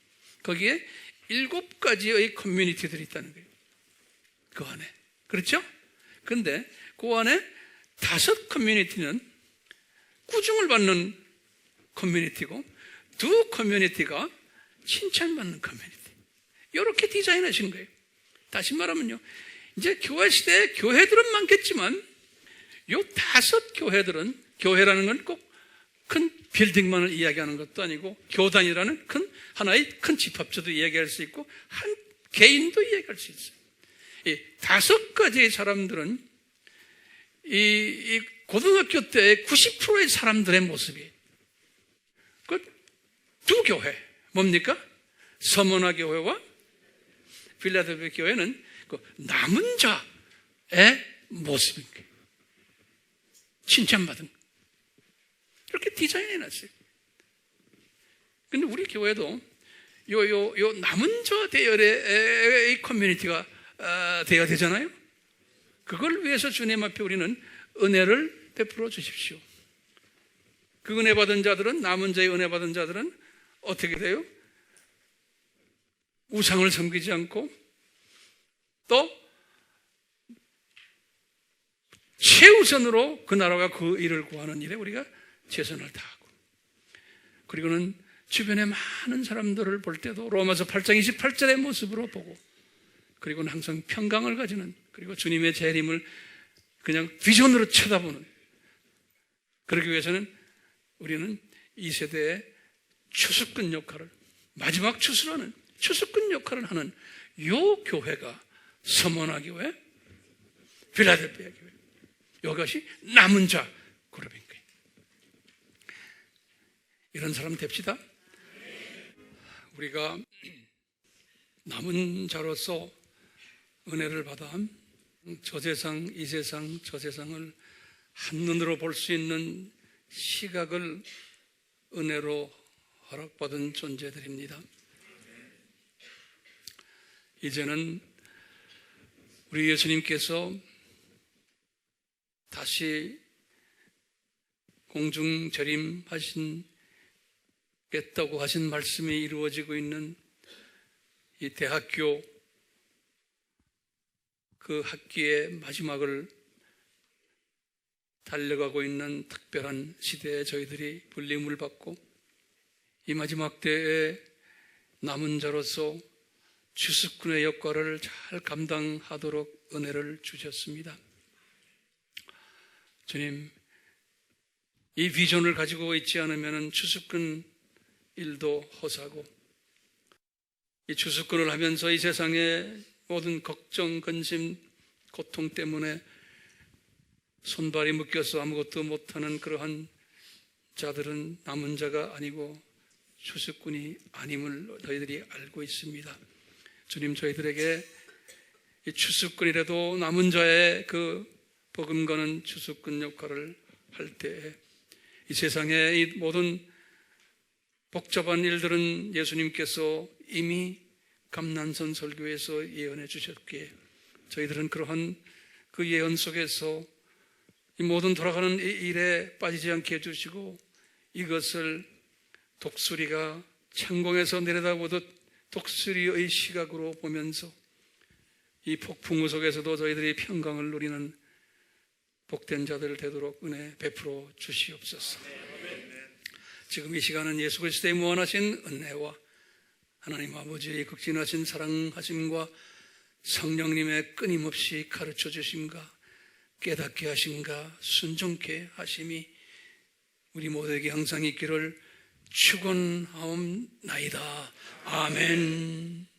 거기에 7가지의 커뮤니티들이 있다는 거예요, 그 안에. 그렇죠? 근데 그 안에 5 커뮤니티는 꾸중을 받는 커뮤니티고, 2 커뮤니티가 칭찬받는 커뮤니티. 이렇게 디자인하시는 거예요. 다시 말하면요, 이제 교회 시대에 교회들은 많겠지만 요 5 교회들은, 교회라는 건 꼭 큰 빌딩만을 이야기하는 것도 아니고, 교단이라는 하나의 큰 집합체도 이야기할 수 있고, 한 개인도 이야기할 수 있어요. 이 5가지의 사람들은 이 고등학교 때 90%의 사람들의 모습이에요. 그 2 교회, 뭡니까? 서머나 교회와 필라델피아 교회는 그 남은 자의 모습인 거예요. 칭찬받은 거예요. 이렇게 디자인해 놨어요. 근데 우리 교회도 요 남은 자 대열의 커뮤니티가 되어야 되잖아요. 그걸 위해서 주님 앞에 우리는 은혜를 베풀어 주십시오. 그 은혜 받은 자들은, 남은 자의 은혜 받은 자들은 어떻게 돼요? 우상을 섬기지 않고 또 최우선으로 그 나라와 그 일을 구하는 일에 우리가 최선을 다하고, 그리고는 주변에 많은 사람들을 볼 때도 로마서 8장 28절의 모습으로 보고, 그리고는 항상 평강을 가지는, 그리고 주님의 재림을 그냥 비전으로 쳐다보는, 그러기 위해서는 우리는 이 세대의 추수꾼 역할을, 마지막 추수라는 추수꾼 역할을 하는 요 교회가 서머나 교회, 필라델피아 교회, 이것이 남은 자 그룹인 거예요. 이런 사람 됩시다. 우리가 남은 자로서 은혜를 받아 저 세상, 이 세상, 저 세상을 한눈으로 볼 수 있는 시각을 은혜로 허락받은 존재들입니다. 이제는 우리 예수님께서 다시 공중재림하시겠다고 하신 말씀이 이루어지고 있는 이 대학교 그 학기의 마지막을 달려가고 있는 특별한 시대에 저희들이 불림을 받고, 이 마지막 때에 남은 자로서 추수꾼의 역할을 잘 감당하도록 은혜를 주셨습니다. 주님, 이 비전을 가지고 있지 않으면 추수꾼 일도 허사고, 이 추수꾼을 하면서 이 세상의 모든 걱정, 근심, 고통 때문에 손발이 묶여서 아무것도 못하는 그러한 자들은 남은 자가 아니고 추수꾼이 아님을 저희들이 알고 있습니다. 주님, 저희들에게 이 추수꾼이라도 남은 자의 그 버금가는 추수꾼 역할을 할 때에 이 세상의 이 모든 복잡한 일들은 예수님께서 이미 감난선 설교에서 예언해 주셨기에 저희들은 그러한 그 예언 속에서 이 모든 돌아가는 이 일에 빠지지 않게 해주시고, 이것을 독수리가 창공에서 내려다보듯 독수리의 시각으로 보면서 이 폭풍우 속에서도 저희들이 평강을 누리는 복된 자들 되도록 은혜 베풀어 주시옵소서. 지금 이 시간은 예수 그리스도의 무한하신 은혜와 하나님 아버지의 극진하신 사랑하심과 성령님의 끊임없이 가르쳐 주심과 깨닫게 하심과 순종케 하심이 우리 모두에게 항상 있기를 축원하옵나이다. 아멘.